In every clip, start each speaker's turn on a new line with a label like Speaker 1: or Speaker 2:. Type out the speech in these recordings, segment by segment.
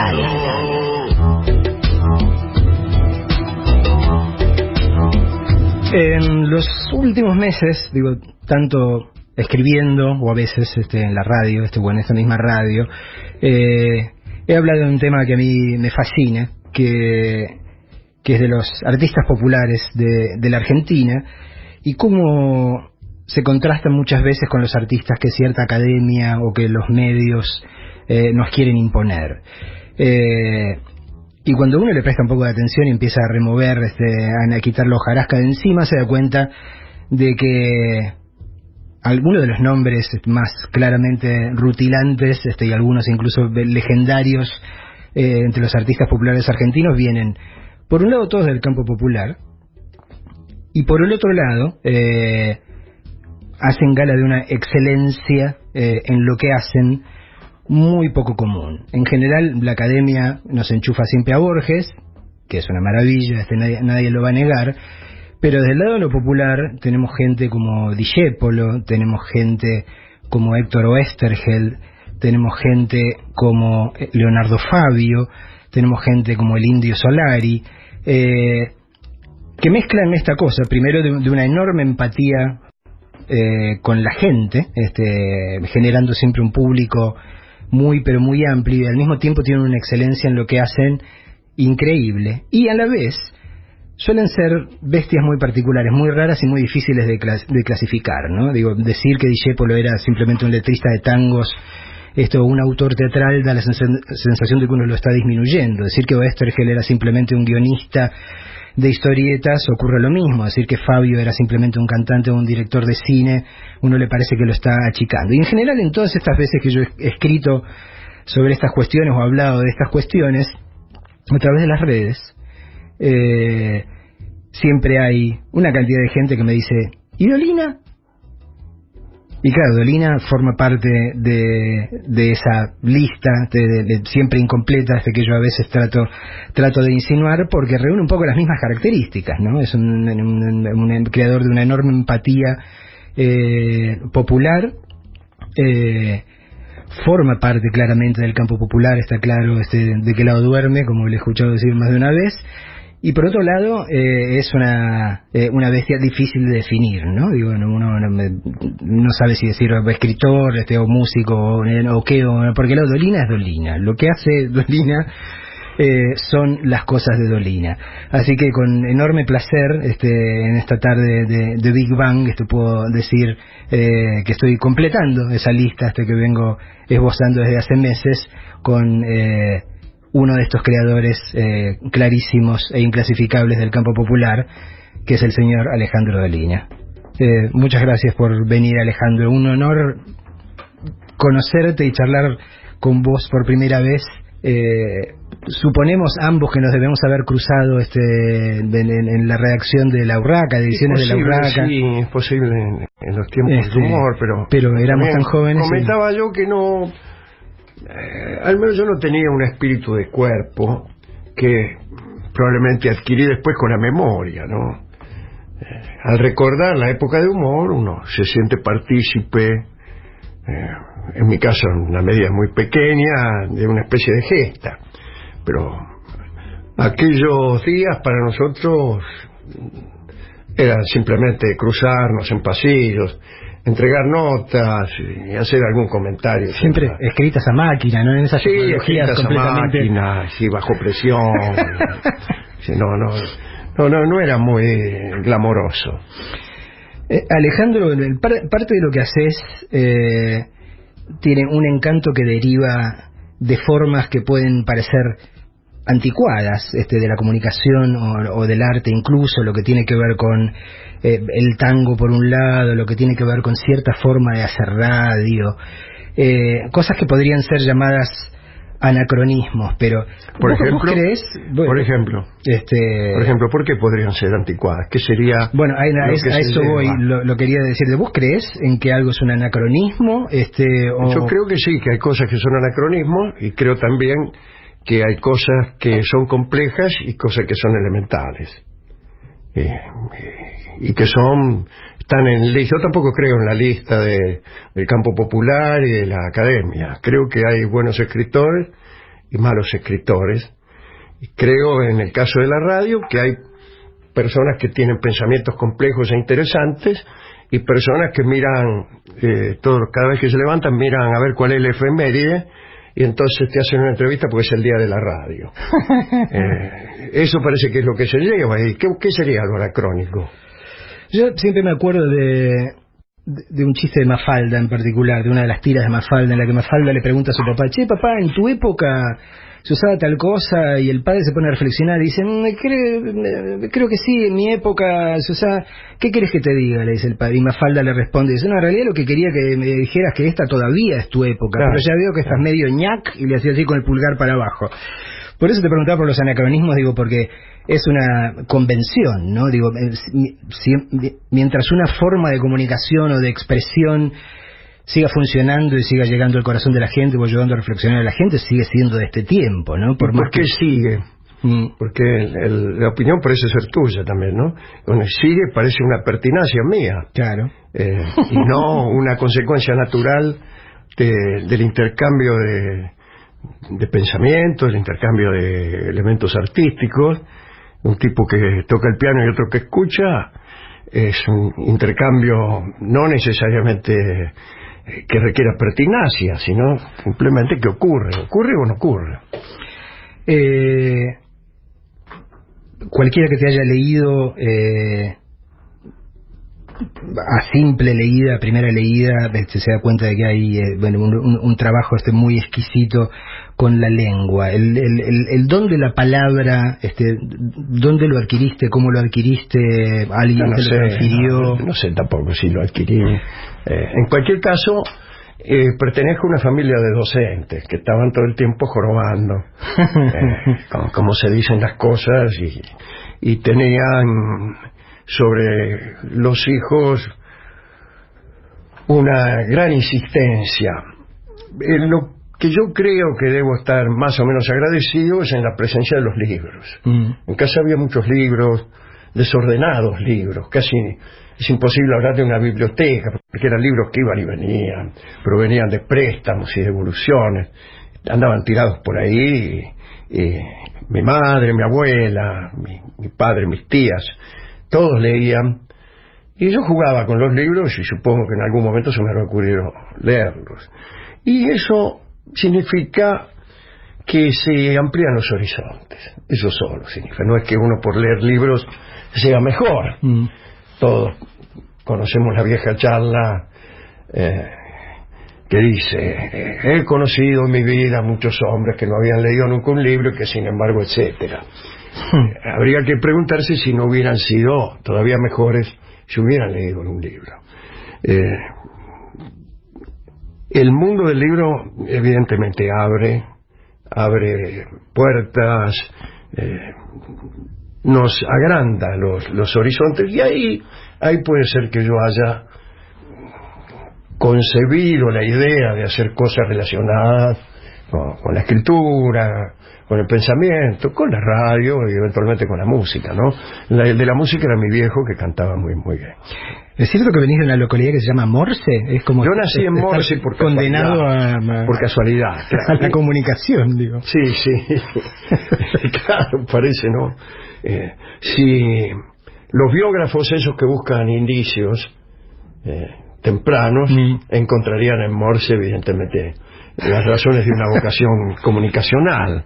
Speaker 1: Capital.
Speaker 2: En los últimos meses, digo, tanto escribiendo o a veces en la radio, o en esta misma radio, he hablado de un tema que a mí me fascina, que es de los artistas populares de la Argentina, y cómo se contrastan muchas veces con los artistas que cierta academia o que los medios nos quieren imponer. Y cuando uno le presta un poco de atención y empieza a remover, a quitar la hojarasca de encima, se da cuenta de que algunos de los nombres más claramente rutilantes, y algunos incluso legendarios entre los artistas populares argentinos, vienen, por un lado, todos del campo popular, y por el otro lado, hacen gala de una excelencia en lo que hacen muy poco común. En general, la academia nos enchufa siempre a Borges, que es una maravilla, nadie lo va a negar, pero del lado de lo popular tenemos gente como Discépolo, tenemos gente como Héctor Oesterheld, tenemos gente como Leonardo Fabio, tenemos gente como el Indio Solari, que mezclan esta cosa, primero de una enorme empatía con la gente, generando siempre un público muy pero muy amplio, y al mismo tiempo tienen una excelencia en lo que hacen increíble, y a la vez suelen ser bestias muy particulares, muy raras y muy difíciles de clasificar, ¿no? Digo, decir que Discépolo era simplemente un letrista de tangos, un autor teatral, da la sensación de que uno lo está disminuyendo. Decir que Oesterheld era simplemente un guionista de historietas, ocurre lo mismo. Decir que Fabio era simplemente un cantante o un director de cine, uno le parece que lo está achicando. Y en general, en todas estas veces que yo he escrito sobre estas cuestiones o hablado de estas cuestiones a través de las redes, siempre hay una cantidad de gente que me dice: ¿y Dolina? Y claro, Dolina forma parte de esa lista de siempre incompleta, que yo a veces trato de insinuar, porque reúne un poco las mismas características, ¿no? Es un creador de una enorme empatía popular, forma parte claramente del campo popular, está claro de qué lado duerme, como le he escuchado decir más de una vez. Y por otro lado, es una bestia difícil de definir, ¿no? Digo, uno no sabe si decir escritor, o músico, o qué, porque Dolina es Dolina. Lo que hace Dolina son las cosas de Dolina. Así que con enorme placer, en esta tarde de Big Bang, puedo decir que estoy completando esa lista que vengo esbozando desde hace meses con uno de estos creadores clarísimos e inclasificables del campo popular, que es el señor Alejandro Dolina. Muchas gracias por venir, Alejandro. Un honor conocerte y charlar con vos por primera vez. Suponemos ambos que nos debemos haber cruzado en la redacción de La Urraca, de ediciones de La Urraca.
Speaker 3: Sí, es posible en los tiempos de humor,
Speaker 2: pero éramos tan jóvenes.
Speaker 3: Comentaba yo que no... al menos yo no tenía un espíritu de cuerpo que probablemente adquirí después con la memoria, ¿no? Al recordar la época de humor, uno se siente partícipe, en mi caso en una medida muy pequeña, de una especie de gesta, pero aquellos días para nosotros eran simplemente cruzarnos en pasillos, entregar notas y hacer algún comentario.
Speaker 2: Siempre escritas a máquina, ¿no? En esas
Speaker 3: escritas completamente... a máquina, sí, bajo presión. Sí, no era muy glamoroso.
Speaker 2: Alejandro, parte de lo que haces tiene un encanto que deriva de formas que pueden parecer anticuadas, de la comunicación o del arte, incluso lo que tiene que ver con el tango por un lado, lo que tiene que ver con cierta forma de hacer radio, cosas que podrían ser llamadas anacronismos, pero
Speaker 3: por ejemplo,
Speaker 2: ¿vos crees? Bueno,
Speaker 3: por ejemplo, ¿por qué podrían ser anticuadas? ¿Qué sería?
Speaker 2: Bueno, a eso voy, lo quería decir. ¿Vos crees en que algo es un anacronismo?
Speaker 3: Yo creo que sí, que hay cosas que son anacronismos, y creo también que hay cosas que son complejas y cosas que son elementales, y que están en lista. Yo tampoco creo en la lista del campo popular y de la academia. Creo que hay buenos escritores y malos escritores. Y creo, en el caso de la radio, que hay personas que tienen pensamientos complejos e interesantes y personas que miran, cada vez que se levantan, miran a ver cuál es la efeméride y entonces te hacen una entrevista porque es el día de la radio. Eso parece que es lo que se lleva. ¿Y qué sería lo anacrónico?
Speaker 2: Yo siempre me acuerdo de un chiste de Mafalda en particular, de una de las tiras de Mafalda, en la que Mafalda le pregunta a su papá: che, papá, en tu época se usaba tal cosa, y el padre se pone a reflexionar y dice: creo que sí, en mi época se usaba. ¿Qué querés que te diga?, le dice el padre. Y Mafalda le responde, dice: no, en realidad lo que quería que me dijeras que esta todavía es tu época, claro, pero ya veo que estás medio ñac, y le hacía así con el pulgar para abajo. Por eso te preguntaba por los anacronismos, digo, porque es una convención, ¿no? Digo, mientras una forma de comunicación o de expresión siga funcionando y siga llegando al corazón de la gente o ayudando a reflexionar a la gente, sigue siendo de este tiempo, ¿no?
Speaker 3: ¿Por qué sigue? Porque la opinión parece ser tuya también, ¿no? Cuando sigue parece una pertinacia mía.
Speaker 2: Claro.
Speaker 3: Y no una consecuencia natural del intercambio de pensamientos, el intercambio de elementos artísticos. Un tipo que toca el piano y otro que escucha es un intercambio no necesariamente que requiera pertinacia, sino simplemente que ocurre o no ocurre.
Speaker 2: Cualquiera que te haya leído, a simple leída, primera leída, se da cuenta de que hay un trabajo muy exquisito con la lengua, el don de la palabra, ¿dónde lo adquiriste? ¿Cómo lo adquiriste? ¿Alguien te lo transfirió?
Speaker 3: No sé tampoco si lo adquirí. En cualquier caso, pertenezco a una familia de docentes que estaban todo el tiempo jorobando, como se dicen las cosas, y tenían sobre los hijos una gran insistencia. Lo que yo creo que debo estar más o menos agradecido es en la presencia de los libros. En casa había muchos libros, desordenados libros, casi es imposible hablar de una biblioteca, porque eran libros que iban y venían, provenían de préstamos y devoluciones, andaban tirados por ahí, y mi madre, mi abuela, mi padre, mis tías, todos leían, y yo jugaba con los libros y supongo que en algún momento se me había ocurrido leerlos. Y eso significa que se amplían los horizontes. Eso solo significa. No es que uno por leer libros sea mejor. Todos conocemos la vieja charla que dice: he conocido en mi vida muchos hombres que no habían leído nunca un libro y que sin embargo, etcétera. Habría que preguntarse si no hubieran sido todavía mejores si hubieran leído un libro. El mundo del libro evidentemente abre puertas, nos agranda los horizontes, y ahí puede ser que yo haya concebido la idea de hacer cosas relacionadas con la escritura, con el pensamiento, con la radio y eventualmente con la música, ¿no? El de la música era mi viejo, que cantaba muy, muy bien.
Speaker 2: ¿Es cierto que venís de una localidad que se llama Morse? Es como
Speaker 3: yo nací en Morse por
Speaker 2: condenado
Speaker 3: por casualidad, claro.
Speaker 2: A la comunicación, digo.
Speaker 3: Sí. Claro, parece, ¿no? Si los biógrafos esos que buscan indicios tempranos encontrarían en Morse, evidentemente, las razones de una vocación comunicacional.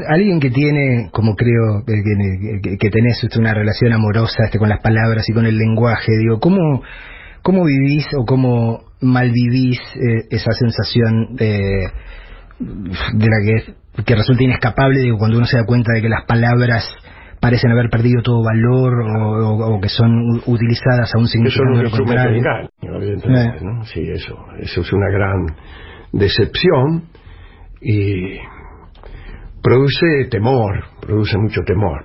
Speaker 2: Alguien que tiene, como creo que tenés una relación amorosa con las palabras y con el lenguaje, digo, ¿cómo vivís o cómo malvivís esa sensación de la que resulta inescapable, digo, cuando uno se da cuenta de que las palabras parecen haber perdido todo valor o que son utilizadas a un significado
Speaker 3: lo contrario? Evidentemente, ¿no? Sí, eso es una gran decepción y produce mucho temor.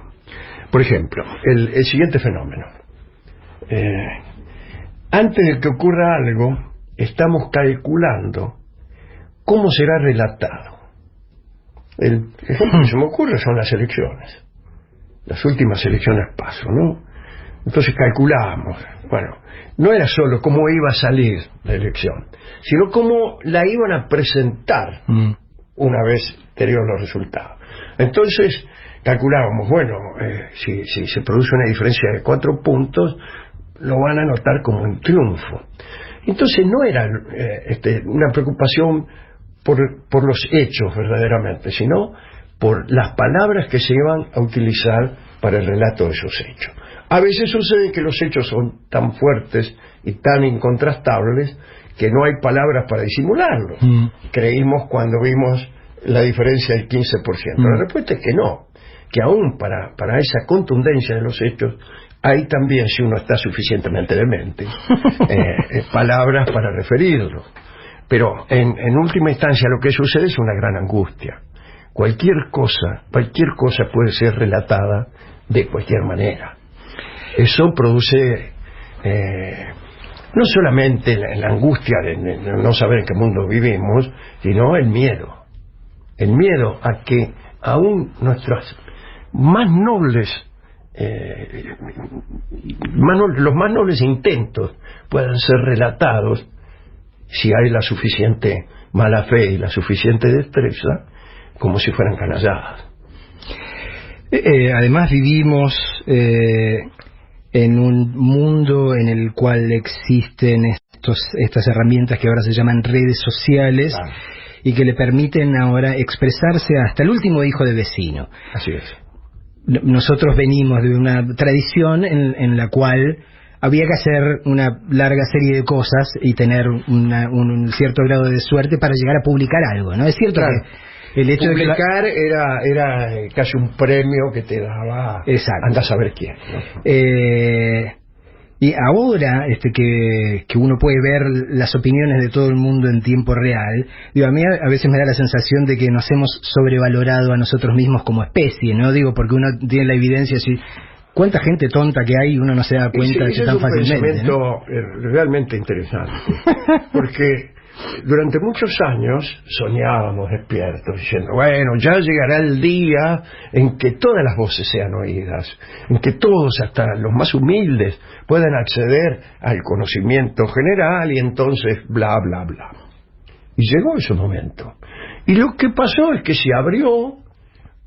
Speaker 3: Por ejemplo, el siguiente fenómeno. Antes de que ocurra algo, estamos calculando cómo será relatado. El ejemplo que se me ocurre son las elecciones. Las últimas elecciones paso, ¿no? Entonces calculamos. Bueno, no era solo cómo iba a salir la elección, sino cómo la iban a presentar una vez tenidos los resultados. Entonces calculábamos, bueno, si se produce una diferencia de 4 puntos, lo van a notar como un triunfo. Entonces no era una preocupación por los hechos verdaderamente, sino por las palabras que se iban a utilizar para el relato de esos hechos. A veces sucede que los hechos son tan fuertes y tan incontrastables que no hay palabras para disimularlos. Creímos cuando vimos la diferencia del 15%. La respuesta es que no, que aún para esa contundencia de los hechos hay también, si uno está suficientemente demente, palabras para referirlo. Pero en última instancia lo que sucede es una gran angustia. Cualquier cosa puede ser relatada de cualquier manera. Eso produce no solamente la angustia de no saber en qué mundo vivimos, sino el miedo a que aún nuestras más nobles los más nobles intentos puedan ser relatados si hay la suficiente mala fe y la suficiente destreza, como si fueran canalladas.
Speaker 2: Además vivimos en un mundo en el cual existen estas herramientas que ahora se llaman redes sociales, claro, y que le permiten ahora expresarse hasta el último hijo de vecino.
Speaker 3: Así es.
Speaker 2: Nosotros venimos de una tradición en la cual había que hacer una larga serie de cosas y tener un cierto grado de suerte para llegar a publicar algo, ¿no? Es cierto, claro, que el hecho
Speaker 3: publicar de que era casi un premio que te daba.
Speaker 2: Exacto.
Speaker 3: Anda a saber quién, ¿no?
Speaker 2: Y ahora que uno puede ver las opiniones de todo el mundo en tiempo real, digo, a mí a veces me da la sensación de que nos hemos sobrevalorado a nosotros mismos como especie, ¿no? Digo, porque uno tiene la evidencia así. ¿Cuánta gente tonta que hay y uno no se da cuenta de que tan fácilmente? Es un
Speaker 3: pensamiento, ¿no?, realmente interesante, porque durante muchos años soñábamos despiertos diciendo, bueno, ya llegará el día en que todas las voces sean oídas, en que todos, hasta los más humildes, puedan acceder al conocimiento general y entonces bla, bla, bla. Y llegó ese momento. Y lo que pasó es que se abrió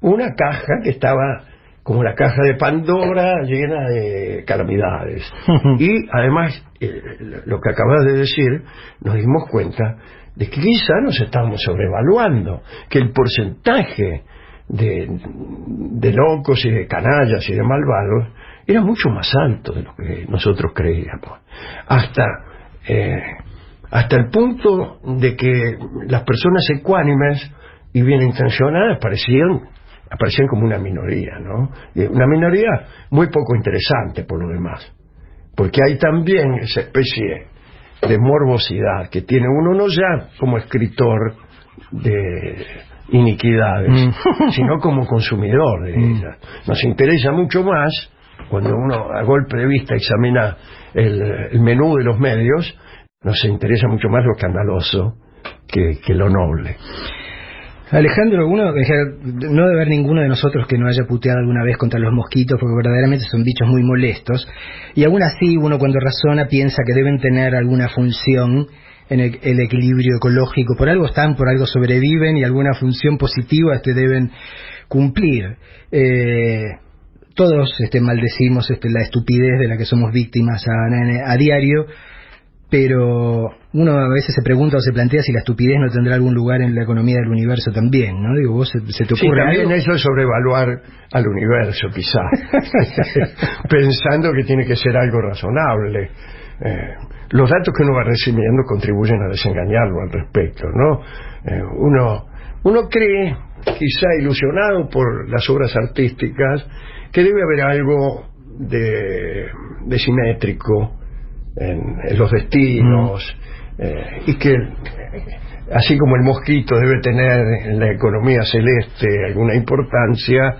Speaker 3: una caja que estaba como la caja de Pandora, llena de calamidades. Y además, lo que acabas de decir, nos dimos cuenta de que quizá nos estábamos sobrevaluando, que el porcentaje de locos y de canallas y de malvados era mucho más alto de lo que nosotros creíamos. Hasta el punto de que las personas ecuánimes y bien intencionadas aparecían como una minoría, ¿no? Una minoría muy poco interesante por lo demás, porque hay también esa especie de morbosidad que tiene uno no ya como escritor de iniquidades, sino como consumidor de ellas. Nos interesa mucho más, cuando uno a golpe de vista examina el menú de los medios, nos interesa mucho más lo escandaloso que lo noble.
Speaker 2: Alejandro, no debe haber ninguno de nosotros que no haya puteado alguna vez contra los mosquitos, porque verdaderamente son bichos muy molestos, y aún así uno cuando razona piensa que deben tener alguna función en el equilibrio ecológico. Por algo están, por algo sobreviven y alguna función positiva deben cumplir. Todos maldecimos la estupidez de la que somos víctimas a diario, pero uno a veces se pregunta o se plantea si la estupidez no tendrá algún lugar en la economía del universo también, ¿no? Digo, ¿vos se te ocurre
Speaker 3: también
Speaker 2: algo?
Speaker 3: Eso es sobrevaluar al universo, quizá, pensando que tiene que ser algo razonable. Los datos que uno va recibiendo contribuyen a desengañarlo al respecto, ¿no? Uno cree, quizá ilusionado por las obras artísticas, que debe haber algo de simétrico en los destinos, y que así como el mosquito debe tener en la economía celeste alguna importancia,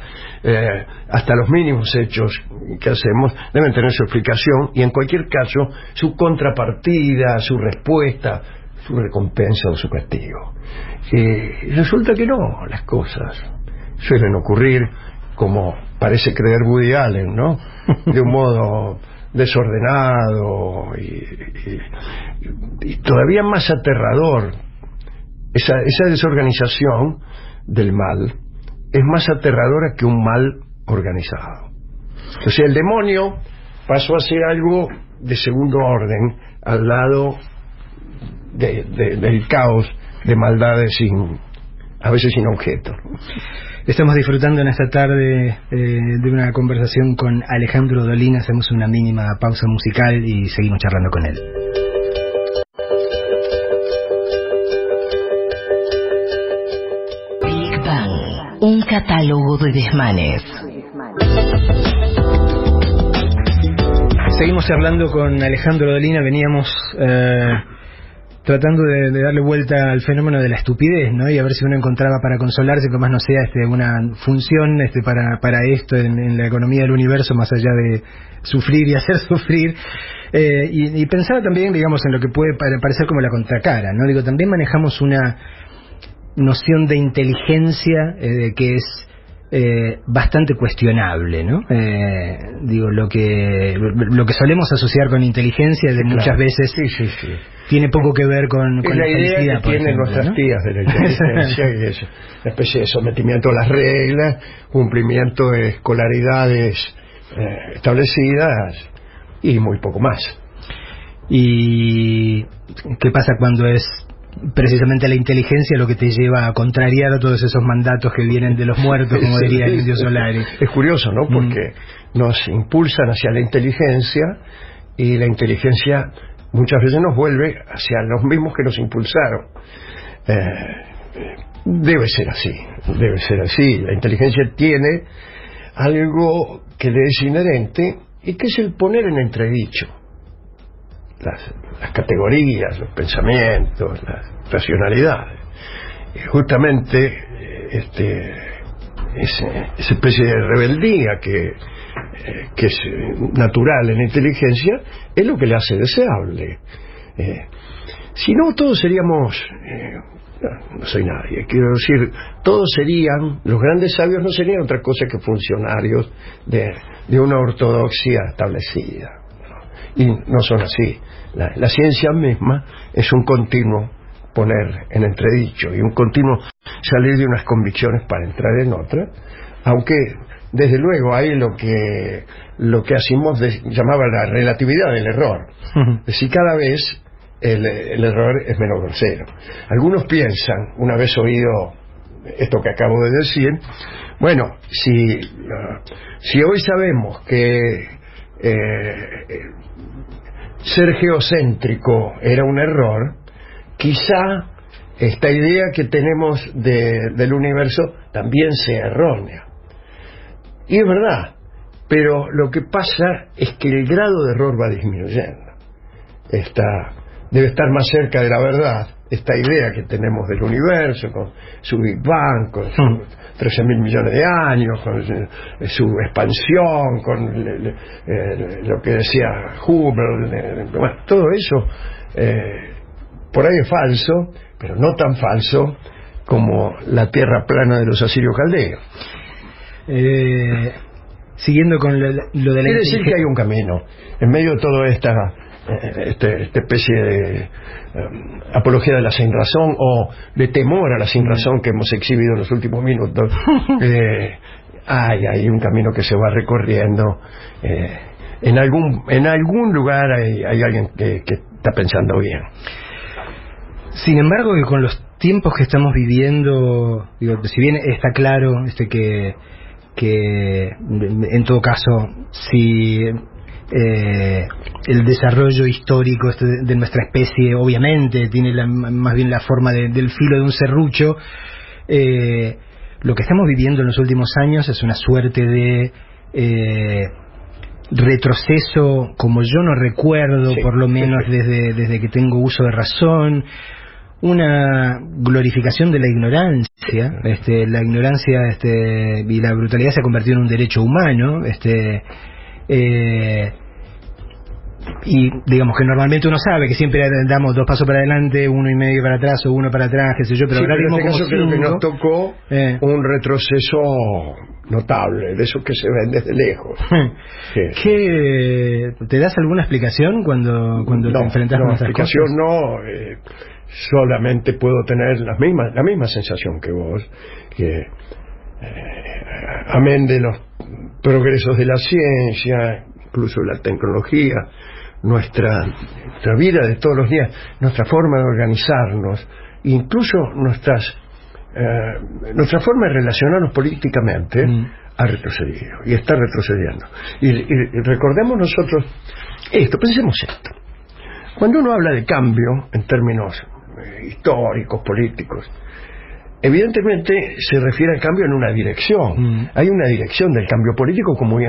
Speaker 3: hasta los mínimos hechos que hacemos deben tener su explicación y en cualquier caso su contrapartida, su respuesta, su recompensa o su castigo. Y resulta que no, las cosas suelen ocurrir como parece creer Woody Allen, ¿no? De un modo desordenado y todavía más aterrador esa desorganización del mal es más aterradora que un mal organizado. Entonces el demonio pasó a ser algo de segundo orden al lado del caos de maldades a veces sin objeto.
Speaker 2: Estamos disfrutando en esta tarde de una conversación con Alejandro Dolina. Hacemos una mínima pausa musical y seguimos charlando con él.
Speaker 1: Big Bang, un catálogo de desmanes.
Speaker 2: Seguimos charlando con Alejandro Dolina. Veníamos tratando de darle vuelta al fenómeno de la estupidez, ¿no? Y a ver si uno encontraba para consolarse, que más no sea una función para esto en la economía del universo, más allá de sufrir y hacer sufrir. Y pensaba también, digamos, en lo que puede parecer como la contracara, ¿no? Digo, también manejamos una noción de inteligencia que es bastante cuestionable, ¿no? Digo, lo que solemos asociar con inteligencia de muchas veces
Speaker 3: sí.
Speaker 2: tiene poco que ver con
Speaker 3: la
Speaker 2: felicidad,
Speaker 3: idea que tienen nuestras, ¿no?, tías de la inteligencia, y es una especie de sometimiento a las reglas, cumplimiento de escolaridades establecidas y muy poco más. ¿Y
Speaker 2: qué pasa cuando es precisamente la inteligencia lo que te lleva a contrariar a todos esos mandatos que vienen de los muertos, como diría el Indio Solari?
Speaker 3: Es curioso, ¿no? Porque nos impulsan hacia la inteligencia y la inteligencia muchas veces nos vuelve hacia los mismos que nos impulsaron. Debe ser así. La inteligencia tiene algo que le es inherente y que es el poner en entredicho las categorías, los pensamientos, las racionalidades. Justamente esa especie de rebeldía que es natural en la inteligencia es lo que le hace deseable. Si no, todos seríamos no soy nadie, quiero decir, todos serían, los grandes sabios no serían otra cosa que funcionarios de una ortodoxia establecida, ¿no? Y no son así. La ciencia misma es un continuo poner en entredicho y un continuo salir de unas convicciones para entrar en otras, aunque desde luego hay lo que Asimov llamaba la relatividad del error. Es decir, cada vez el error es menos grosero. Algunos piensan, una vez oído esto que acabo de decir, bueno, si hoy sabemos que ser geocéntrico era un error, quizá esta idea que tenemos del universo también sea errónea. Y es verdad, pero lo que pasa es que el grado de error va disminuyendo. Debe estar más cerca de la verdad esta idea que tenemos del universo, con su Big Bang, con sus 13.000 millones de años, con su expansión, con lo que decía Hubble, bueno, todo eso por ahí es falso, pero no tan falso como la tierra plana de los asirios caldeos.
Speaker 2: Siguiendo con lo de la
Speaker 3: quiere decir que hay un camino en medio de toda esta especie de apología de la sinrazón o de temor a la sinrazón que hemos exhibido en los últimos minutos. Hay un camino que se va recorriendo. En algún lugar hay alguien que está pensando bien.
Speaker 2: Sin embargo, que con los tiempos que estamos viviendo, digo, si bien está claro que en todo caso, si el desarrollo histórico de nuestra especie obviamente tiene más bien la forma del filo de un serrucho, lo que estamos viviendo en los últimos años es una suerte de retroceso como yo no recuerdo, sí, por lo menos desde que tengo uso de razón, una glorificación de la ignorancia. La ignorancia y la brutalidad se ha convertido en un derecho humano, y digamos que normalmente uno sabe que siempre damos 2 pasos para adelante, 1,5 para atrás o 1 para atrás, qué sé yo, pero
Speaker 3: sí,
Speaker 2: ahora
Speaker 3: en este caso
Speaker 2: 5.
Speaker 3: Creo que nos tocó un retroceso notable, de esos que se ven desde lejos.
Speaker 2: ¿Te das alguna explicación cuando te enfrentas con estas cosas?
Speaker 3: No, solamente puedo tener la misma sensación que vos, que amén de los progresos de la ciencia, incluso de la tecnología, nuestra vida de todos los días, nuestra forma de organizarnos, incluso nuestra forma de relacionarnos políticamente ha retrocedido y está retrocediendo. Y recordemos nosotros pensemos esto. Cuando uno habla de cambio en términos históricos, políticos, evidentemente se refiere al cambio en una dirección. Hay una dirección del cambio político, como hay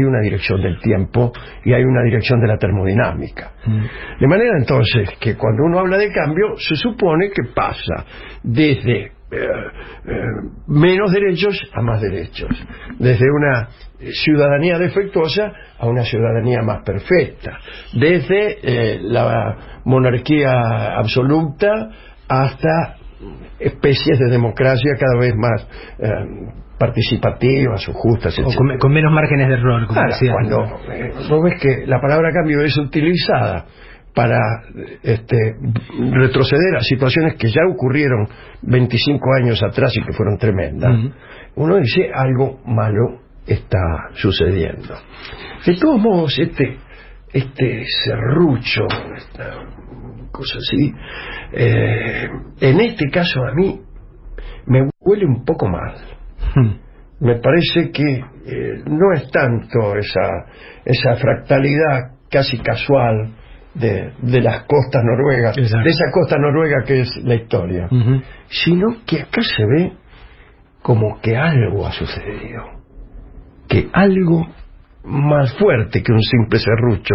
Speaker 3: una dirección del tiempo y hay una dirección de la termodinámica. De manera entonces que cuando uno habla de cambio se supone que pasa desde menos derechos a más derechos, desde una ciudadanía defectuosa a una ciudadanía más perfecta, desde la monarquía absoluta hasta especies de democracia cada vez más participativas o justas,
Speaker 2: o con menos márgenes de error, como decía.
Speaker 3: Cuando vos ves que la palabra cambio es utilizada para retroceder a situaciones que ya ocurrieron 25 años atrás y que fueron tremendas, uno dice algo malo está sucediendo. De todos modos, este serrucho, esta cosa así, en este caso a mí me huele un poco mal. Me parece que no es tanto esa fractalidad casi casual de las costas noruegas,
Speaker 2: exacto,
Speaker 3: de esa costa noruega que es la historia, sino que acá se ve como que algo ha sucedido, que algo más fuerte que un simple serrucho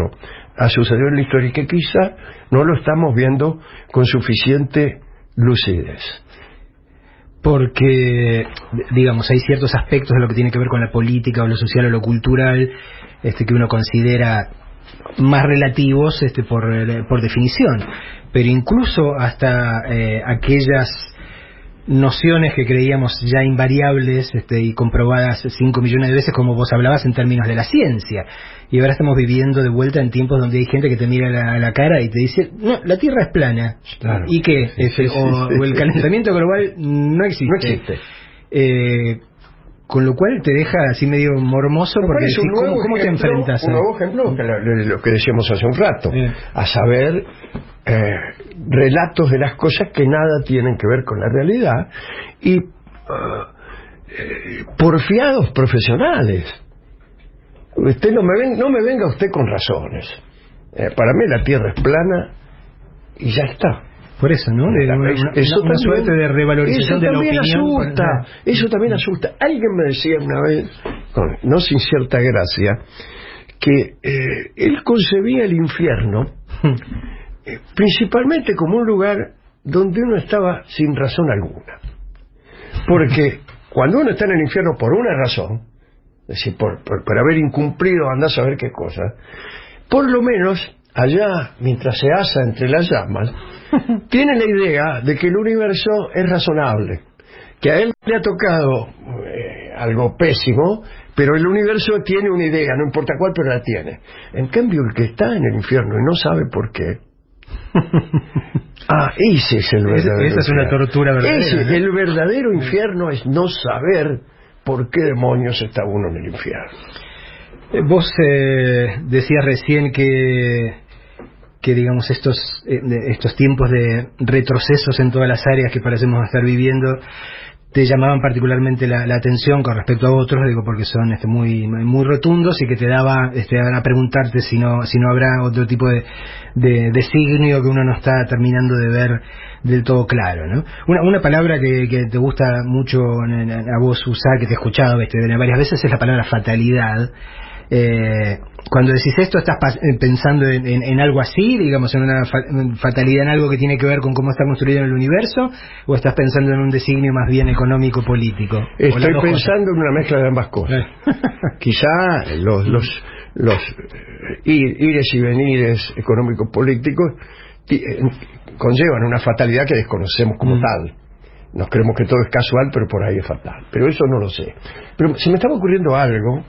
Speaker 3: ha sucedido en la historia y que quizá no lo estamos viendo con suficiente lucidez.
Speaker 2: Porque, digamos, hay ciertos aspectos de lo que tiene que ver con la política o lo social o lo cultural que uno considera más relativos por definición, pero incluso hasta aquellas nociones que creíamos ya invariables y comprobadas 5 millones de veces, como vos hablabas en términos de la ciencia, y ahora estamos viviendo de vuelta en tiempos donde hay gente que te mira a la cara y te dice, no, la Tierra es plana.
Speaker 3: Claro.
Speaker 2: ¿Y qué? O el calentamiento global no existe.
Speaker 3: No existe.
Speaker 2: Con lo cual te deja así medio mormoso, porque decís, ¿cómo te enfrentas?
Speaker 3: Un nuevo ejemplo, lo que decíamos hace un rato, a saber, relatos de las cosas que nada tienen que ver con la realidad y porfiados profesionales. Usted no me venga usted con razones. Para mí la Tierra es plana y ya está.
Speaker 2: Por eso, ¿no? Una suerte de revalorización de la opinión.
Speaker 3: Eso también asusta. Alguien me decía una vez, no sin cierta gracia, que él concebía el infierno principalmente como un lugar donde uno estaba sin razón alguna. Porque cuando uno está en el infierno por una razón, es decir, por haber incumplido andá a saber qué cosa, por lo menos allá, mientras se asa entre las llamas, tiene la idea de que el universo es razonable, que a él le ha tocado algo pésimo, pero el universo tiene una idea, no importa cuál, pero la tiene. En cambio, el que está en el infierno y no sabe por qué, ese es el verdadero
Speaker 2: esa es una tortura verdadera.
Speaker 3: El verdadero infierno es no saber por qué demonios está uno en el infierno.
Speaker 2: Vos decías recién que digamos estos tiempos de retrocesos en todas las áreas que parecemos estar viviendo te llamaban particularmente la atención con respecto a otros, digo, porque son muy muy rotundos y que te daba a preguntarte si no habrá otro tipo de designio que uno no está terminando de ver del todo claro, ¿no? Una palabra que te gusta mucho a vos usar, que te he escuchado varias veces, es la palabra fatalidad. Cuando decís esto, ¿estás pensando en algo así, digamos, en una fatalidad, en algo que tiene que ver con cómo está construido el universo, o estás pensando en un designio más bien económico-político?
Speaker 3: Estoy pensando en una mezcla de ambas cosas. Quizá los ires y venires económico-políticos conllevan una fatalidad que desconocemos como tal. Nos creemos que todo es casual, pero por ahí es fatal. Pero eso no lo sé. Pero se me estaba ocurriendo algo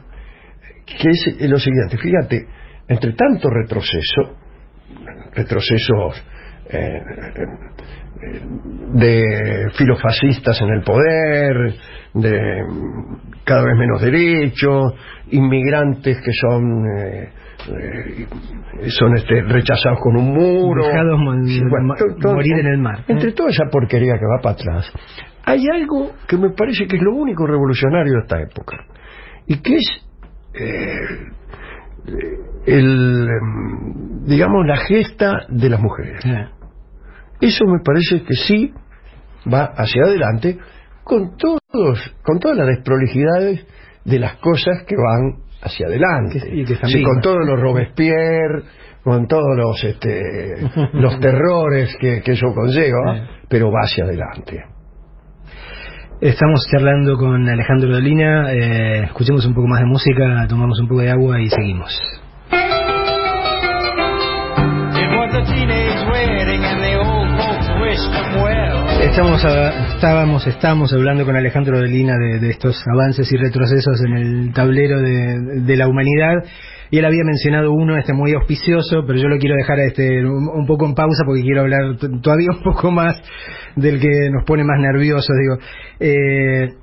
Speaker 3: que es lo siguiente. Fíjate, entre tanto retrocesos de filofascistas en el poder, de cada vez menos derechos, inmigrantes que son rechazados con un muro,
Speaker 2: dejados morir en el mar.
Speaker 3: Entre toda esa porquería que va para atrás, hay algo que me parece que es lo único revolucionario de esta época, y que es digamos, la gesta de las mujeres. Eso me parece que sí va hacia adelante con todas las desprolijidades de las cosas que van hacia adelante. Sí, con todos los Robespierre, con todos los terrores que eso conlleva, pero va hacia adelante.
Speaker 2: Estamos charlando con Alejandro Dolina, escuchemos un poco más de música, tomamos un poco de agua y seguimos. Estamos hablando con Alejandro Dolina de estos avances y retrocesos en el tablero de la humanidad, y él había mencionado uno muy auspicioso, pero yo lo quiero dejar un poco en pausa porque quiero hablar todavía un poco más del que nos pone más nerviosos. Te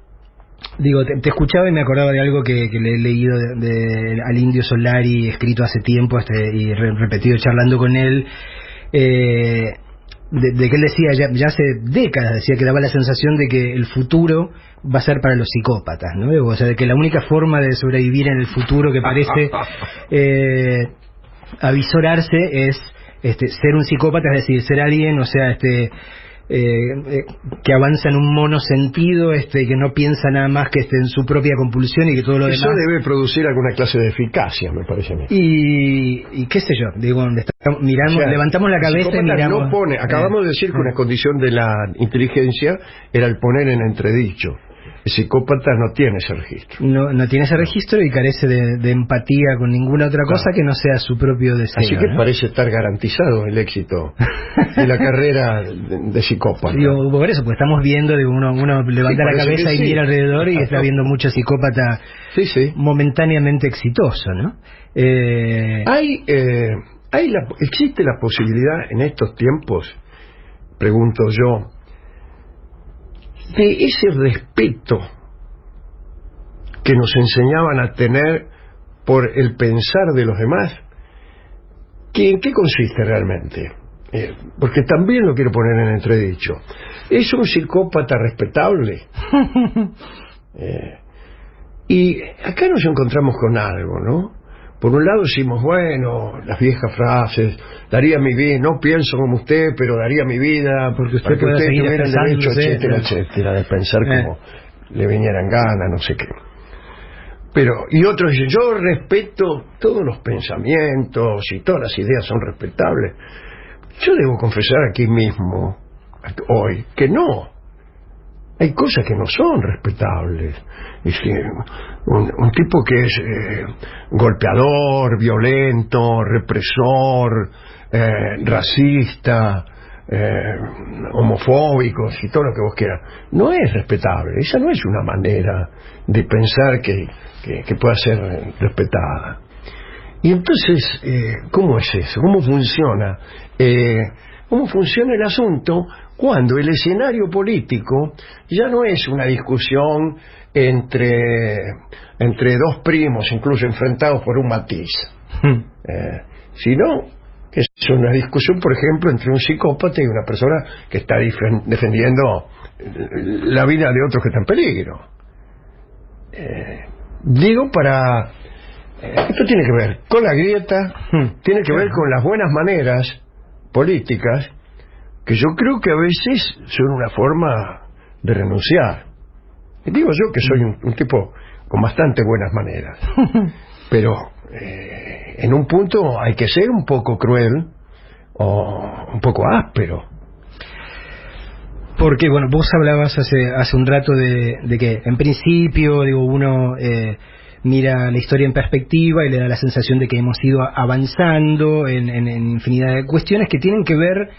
Speaker 2: escuchaba y me acordaba de algo que le he leído al Indio Solari, escrito hace tiempo y repetido charlando con él, de que él decía, ya hace décadas, decía que daba la sensación de que el futuro va a ser para los psicópatas, ¿no? O sea, de que la única forma de sobrevivir en el futuro que parece avisorarse es ser un psicópata, es decir, ser alguien, o sea, que avanza en un monosentido, que no piensa nada más que en su propia compulsión y que todo lo demás.
Speaker 3: Eso debe producir alguna clase de eficacia, me parece a mí.
Speaker 2: Y qué sé yo, miramos, o sea, levantamos la cabeza y miramos.
Speaker 3: Acabamos de decir que una condición de la inteligencia era el poner en entredicho. El psicópata no tiene ese registro.
Speaker 2: No tiene ese registro y carece de empatía con ninguna otra cosa que no sea su propio deseo.
Speaker 3: Así que parece estar garantizado el éxito de la carrera de psicópata.
Speaker 2: Por eso, pues estamos viendo, uno levanta la cabeza y mira alrededor y está viendo mucho psicópata momentáneamente exitoso, ¿no?
Speaker 3: ¿Existe la posibilidad en estos tiempos, pregunto yo, de ese respeto que nos enseñaban a tener por el pensar de los demás? ¿En qué consiste realmente? Porque también lo quiero poner en entredicho. ¿Es un psicópata respetable? Y acá nos encontramos con algo, ¿no? Por un lado decimos, bueno, las viejas frases, daría mi vida, no pienso como usted, pero daría mi vida
Speaker 2: porque usted
Speaker 3: para que usted tuviera el derecho,
Speaker 2: etcétera,
Speaker 3: etcétera, de pensar como le vinieran ganas, no sé qué. Y otros dicen, yo respeto todos los pensamientos y todas las ideas son respetables. Yo debo confesar aquí mismo, hoy, que no. Hay cosas que no son respetables. Un tipo que es golpeador, violento, represor, racista, homofóbico y todo lo que vos quieras, no es respetable. Esa no es una manera de pensar que pueda ser respetada. Y entonces, ¿cómo es eso? ¿Cómo funciona? ¿Cómo funciona el asunto cuando el escenario político ya no es una discusión entre dos primos, incluso enfrentados por un matiz, sino que es una discusión, por ejemplo, entre un psicópata y una persona que está defendiendo la vida de otros que está en peligro? Esto tiene que ver con la grieta, tiene que ver con las buenas maneras políticas, que yo creo que a veces son una forma de renunciar. Y digo yo que soy un tipo con bastante buenas maneras, pero en un punto hay que ser un poco cruel o un poco áspero.
Speaker 2: Porque, bueno, vos hablabas hace un rato de que en principio, uno mira la historia en perspectiva y le da la sensación de que hemos ido avanzando en infinidad de cuestiones que tienen que ver,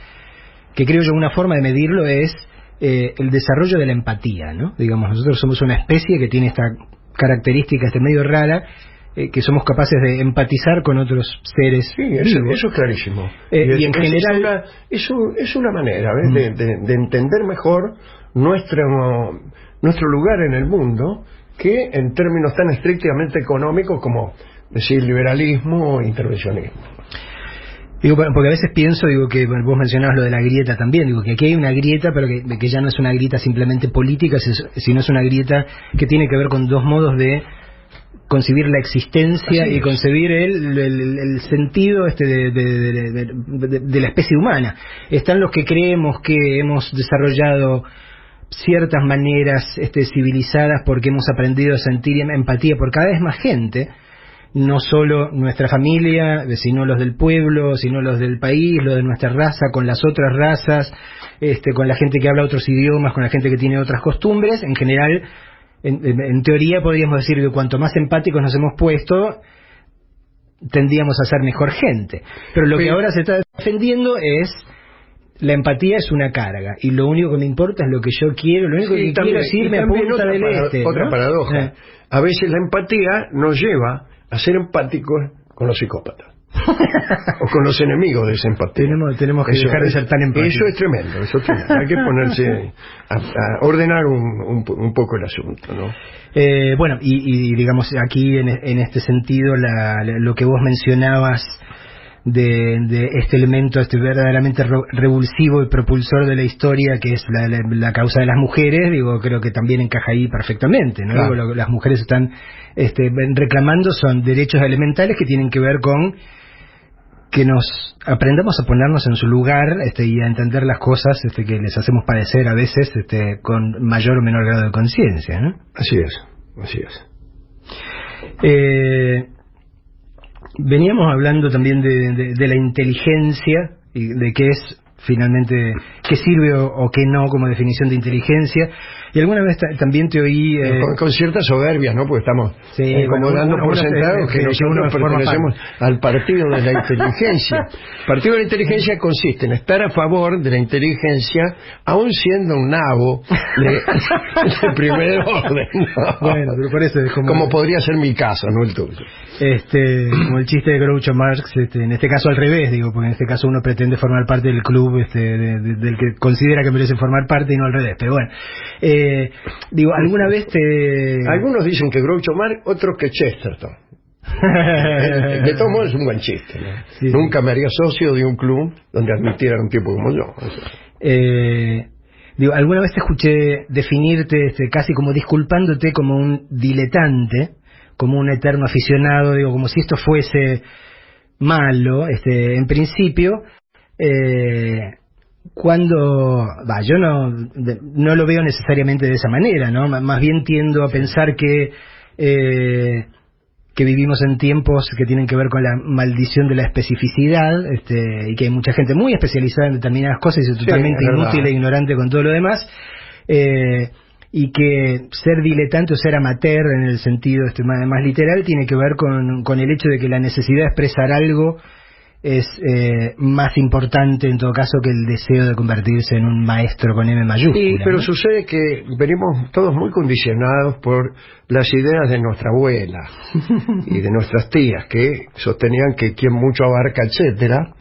Speaker 2: que creo yo una forma de medirlo es el desarrollo de la empatía, ¿no? Nosotros somos una especie que tiene esta característica medio rara, que somos capaces de empatizar con otros seres vivos.
Speaker 3: Eso es clarísimo.
Speaker 2: Y en general
Speaker 3: es una manera, ¿ves? De entender mejor nuestro lugar en el mundo, que en términos tan estrictamente económicos como decir liberalismo o intervencionismo.
Speaker 2: Digo, porque a veces pienso, que vos mencionabas lo de la grieta también, que aquí hay una grieta, pero que ya no es una grieta simplemente política, sino es una grieta que tiene que ver con dos modos de concebir la existencia y concebir el sentido de la especie humana. Están los que creemos que hemos desarrollado ciertas maneras civilizadas porque hemos aprendido a sentir empatía por cada vez más gente, no solo nuestra familia, sino los del pueblo, sino los del país, los de nuestra raza, con las otras razas, con la gente que habla otros idiomas, con la gente que tiene otras costumbres. En general, en teoría podríamos decir que cuanto más empáticos nos hemos puesto, tendríamos a ser mejor gente. Pero lo que ahora se está defendiendo es: la empatía es una carga y lo único que me importa es lo que yo quiero, lo único que quiero es irme a Punta del Este.
Speaker 3: Otra paradoja. A veces la empatía nos lleva a ser empáticos con los psicópatas o con los enemigos de esa empatía.
Speaker 2: Tenemos que dejar de ser tan empáticos.
Speaker 3: Eso es tremendo. Hay que ponerse a ordenar un poco el asunto, ¿no?
Speaker 2: Bueno, y digamos aquí en este sentido lo que vos mencionabas de este elemento verdaderamente revulsivo y propulsor de la historia, que es la causa de las mujeres, creo que también encaja ahí perfectamente, ¿no?
Speaker 3: Claro.
Speaker 2: Lo que las mujeres están reclamando son derechos elementales que tienen que ver con que nos aprendamos a ponernos en su lugar y a entender las cosas que les hacemos padecer a veces con mayor o menor grado de conciencia, ¿no?
Speaker 3: Así es.
Speaker 2: Veníamos hablando también de la inteligencia y de qué es finalmente, qué sirve o qué no como definición de inteligencia, y alguna vez también te oí
Speaker 3: con cierta soberbia, ¿no? Porque estamos como dando por sentado que nosotros pertenecemos al partido de la inteligencia. El partido de la inteligencia consiste en estar a favor de la inteligencia, aún siendo un nabo de primer orden, ¿no?
Speaker 2: Bueno, pero por eso es
Speaker 3: como podría ser mi caso, no el tuyo.
Speaker 2: Como el chiste de Groucho Marx, en este caso al revés, porque en este caso uno pretende formar parte del club del que considera que merece formar parte y no al revés, pero bueno. ¿Alguna vez
Speaker 3: Algunos dicen que Groucho Marx, otros que Chesterton. De todos modos es un buen chiste, ¿no? Sí. Nunca me haría socio de un club donde admitieran un tipo como yo.
Speaker 2: Alguna vez te escuché definirte casi como disculpándote como un diletante, como un eterno aficionado, como si esto fuese malo, en principio, cuando yo no lo veo necesariamente de esa manera, ¿no? Más bien tiendo a pensar que vivimos en tiempos que tienen que ver con la maldición de la especificidad, y que hay mucha gente muy especializada en determinadas cosas y totalmente inútil e ignorante con todo lo demás, y que ser diletante o ser amateur en el sentido más literal tiene que ver con el hecho de que la necesidad de expresar algo es más importante en todo caso que el deseo de convertirse en un maestro con M mayúscula.
Speaker 3: Sí, pero
Speaker 2: ¿no?
Speaker 3: sucede que venimos todos muy condicionados por las ideas de nuestra abuela y de nuestras tías, que sostenían que quien mucho abarca, etcétera,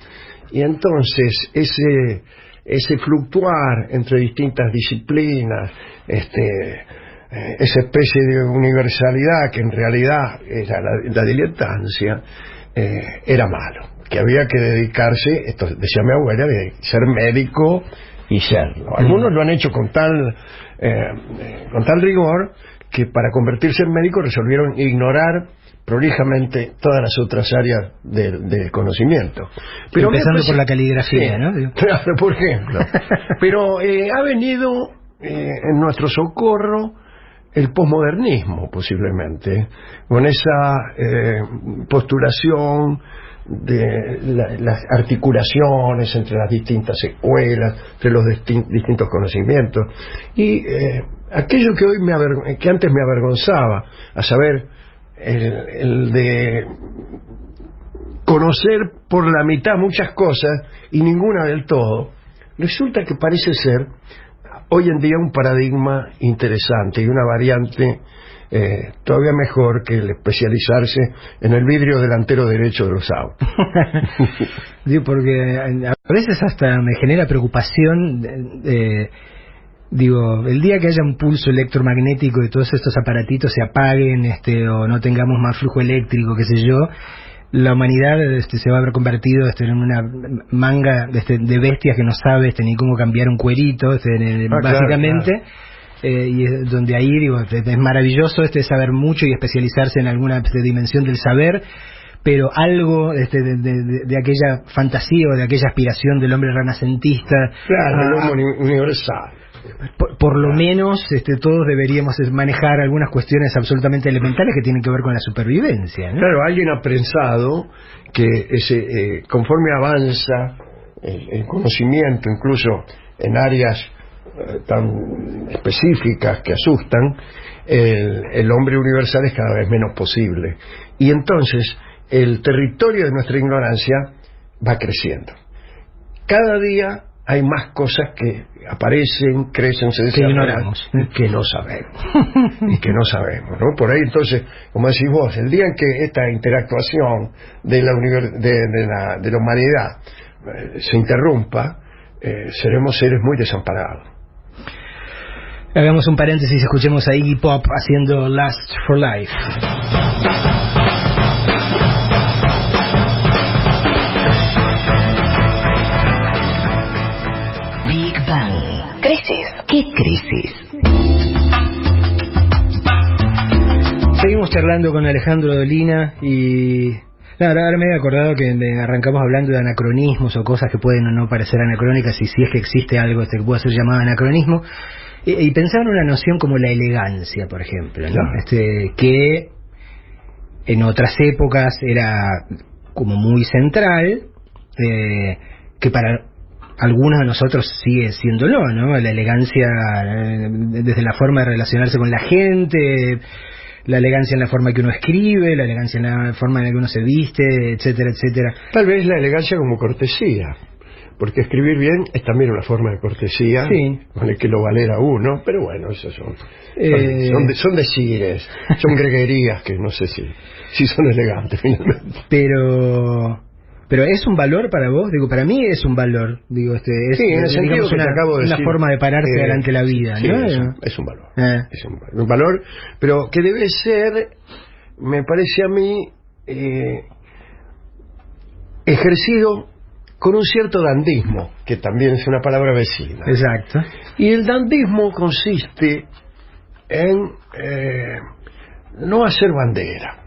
Speaker 3: y entonces ese fluctuar entre distintas disciplinas, esa especie de universalidad que en realidad era la diletancia, era malo, que había que dedicarse, esto decía mi abuela, de ser médico y serlo. Algunos lo han hecho con tal rigor que para convertirse en médico resolvieron ignorar prolijamente todas las otras áreas del conocimiento. Pero
Speaker 2: empezando por la caligrafía, sí, ¿no?
Speaker 3: Claro, por ejemplo. Pero ha venido en nuestro socorro el posmodernismo, posiblemente, con esa postulación de las articulaciones entre las distintas escuelas, entre los distintos conocimientos, y aquello que antes me avergonzaba, a saber, el de conocer por la mitad muchas cosas y ninguna del todo, resulta que parece ser, hoy en día un paradigma interesante y una variante todavía mejor que el especializarse en el vidrio delantero derecho de los autos.
Speaker 2: Digo, porque a veces hasta me genera preocupación, digo, el día que haya un pulso electromagnético y todos estos aparatitos se apaguen, o no tengamos más flujo eléctrico, qué sé yo, la humanidad se va a haber convertido en una manga de bestias que no sabe ni cómo cambiar un cuerito, básicamente. Claro. Y es donde ahí, digo, es maravilloso saber mucho y especializarse en alguna dimensión del saber, pero algo de aquella fantasía o de aquella aspiración del hombre renacentista,
Speaker 3: claro, el hombre universal.
Speaker 2: Por lo menos todos deberíamos manejar algunas cuestiones absolutamente elementales que tienen que ver con la supervivencia, ¿no?
Speaker 3: Claro, alguien ha pensado que conforme avanza el conocimiento, incluso en áreas tan específicas que asustan, el hombre universal es cada vez menos posible. Y entonces el territorio de nuestra ignorancia va creciendo. Cada día hay más cosas que aparecen, crecen, se desarrollan, que no sabemos. Y que no sabemos, ¿no? Por ahí entonces, como decís vos, el día en que esta interactuación de la humanidad se interrumpa, seremos seres muy desamparados.
Speaker 2: Hagamos un paréntesis, escuchemos a Iggy Pop haciendo Last for Life.
Speaker 1: Big Bang. ¿Crisis? ¿Qué crisis?
Speaker 2: Seguimos charlando con Alejandro Dolina y... ahora me he acordado que arrancamos hablando de anacronismos o cosas que pueden o no parecer anacrónicas, y si es que existe algo que pueda ser llamado anacronismo. Y pensaba en una noción como la elegancia, por ejemplo, ¿no? Claro. Que en otras épocas era como muy central, que para algunos de nosotros sigue siéndolo, ¿no? La elegancia desde la forma de relacionarse con la gente, la elegancia en la forma que uno escribe, la elegancia en la forma en la que uno se viste, etcétera, etcétera.
Speaker 3: Tal vez la elegancia como cortesía, porque escribir bien es también una forma de cortesía, sí, con el que lo valera uno, pero bueno, esos son decires, son greguerías que no sé si son elegantes finalmente.
Speaker 2: Pero es un valor para vos, digo, para mí es un valor, digo,
Speaker 3: sí, en el sentido que te acabo de decir,
Speaker 2: una forma de pararse delante de la vida,
Speaker 3: sí,
Speaker 2: ¿no?
Speaker 3: Es un valor, es un valor, pero que debe ser, me parece a mí, ejercido con un cierto dandismo, que también es una palabra vecina.
Speaker 2: Exacto.
Speaker 3: Y el dandismo consiste en no hacer bandera.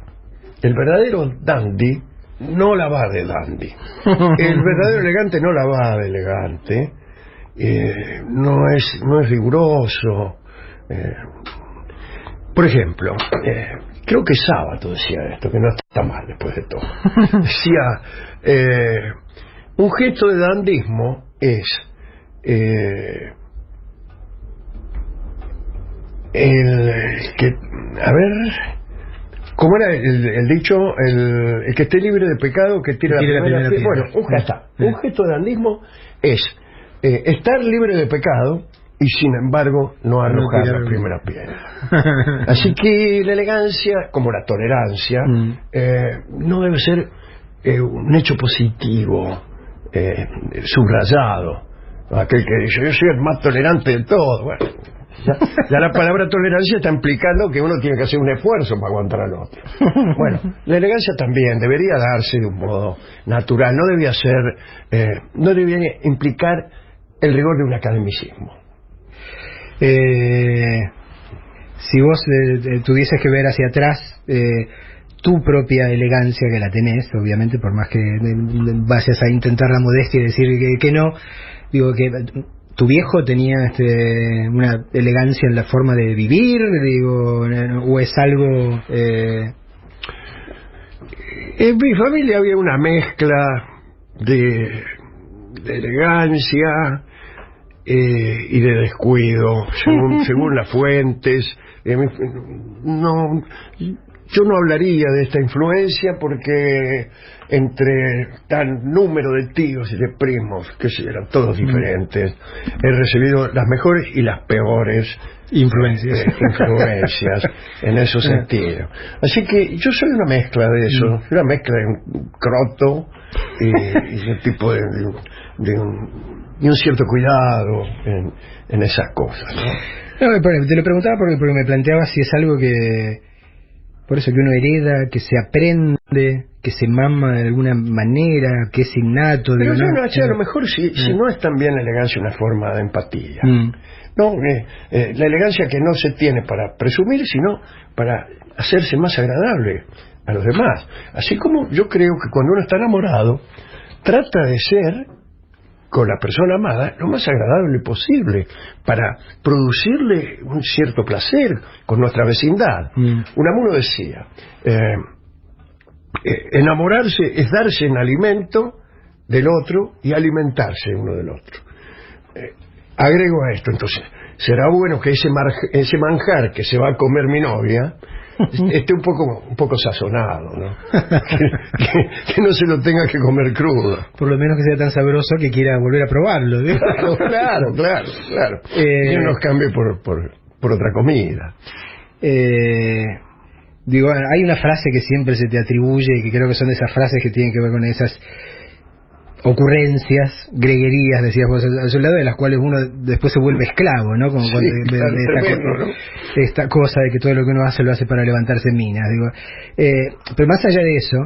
Speaker 3: El verdadero dandy no la va de dandy. El verdadero elegante no la va de elegante. No es riguroso. Por ejemplo, creo que Sábato decía esto, que no está mal después de todo. Decía, un gesto de dandismo es el que, a ver, ¿cómo era el dicho? El que esté libre de pecado, que tire la primera piedra. Bueno, un gesto de dandismo es estar libre de pecado y sin embargo no arrojar la primera piedra. Así que la elegancia, como la tolerancia, no debe ser un hecho positivo, subrayado. Aquel que dice, yo soy el más tolerante de todos. Bueno, ya la palabra tolerancia está implicando que uno tiene que hacer un esfuerzo para aguantar al otro. Bueno, la elegancia también debería darse de un modo natural, no debía implicar el rigor de un academicismo.
Speaker 2: Si vos tuvieses que ver hacia atrás tu propia elegancia, que la tenés, obviamente, por más que vayas a intentar la modestia y decir que no, digo que tu viejo tenía una elegancia en la forma de vivir, digo, o es algo...
Speaker 3: En mi familia había una mezcla de elegancia y de descuido, según las fuentes. yo no hablaría de esta influencia porque entre tal número de tíos y de primos, que eran todos diferentes, he recibido las mejores y las peores influencias en esos sentidos. Así que yo soy una mezcla de eso, una mezcla de un croto y un tipo de un cierto cuidado en esas cosas, ¿no?
Speaker 2: No, te lo preguntaba porque me planteaba si es algo que, por eso, que uno hereda, que se aprende, que se mama de alguna manera, que es innato.
Speaker 3: Pero yo no, a lo mejor si no es también la elegancia una forma de empatía. No, la elegancia que no se tiene para presumir, sino para hacerse más agradable a los demás. Así como yo creo que cuando uno está enamorado, trata de ser con la persona amada lo más agradable posible para producirle un cierto placer con nuestra vecindad. Unamuno decía, enamorarse es darse en alimento del otro y alimentarse uno del otro. Agrego a esto, entonces, será bueno que ese manjar que se va a comer mi novia esté un poco sazonado, ¿no? que no se lo tenga que comer crudo.
Speaker 2: Por lo menos que sea tan sabroso que quiera volver a probarlo, ¿sí?
Speaker 3: Claro. Y no nos cambie por otra comida.
Speaker 2: Digo, hay una frase que siempre se te atribuye y que creo que son esas frases que tienen que ver con esas ocurrencias, greguerías, decías vos a su lado, de las cuales uno después se vuelve esclavo, ¿no? Como esta cosa de que todo lo que uno hace lo hace para levantarse minas. Digo, pero más allá de eso,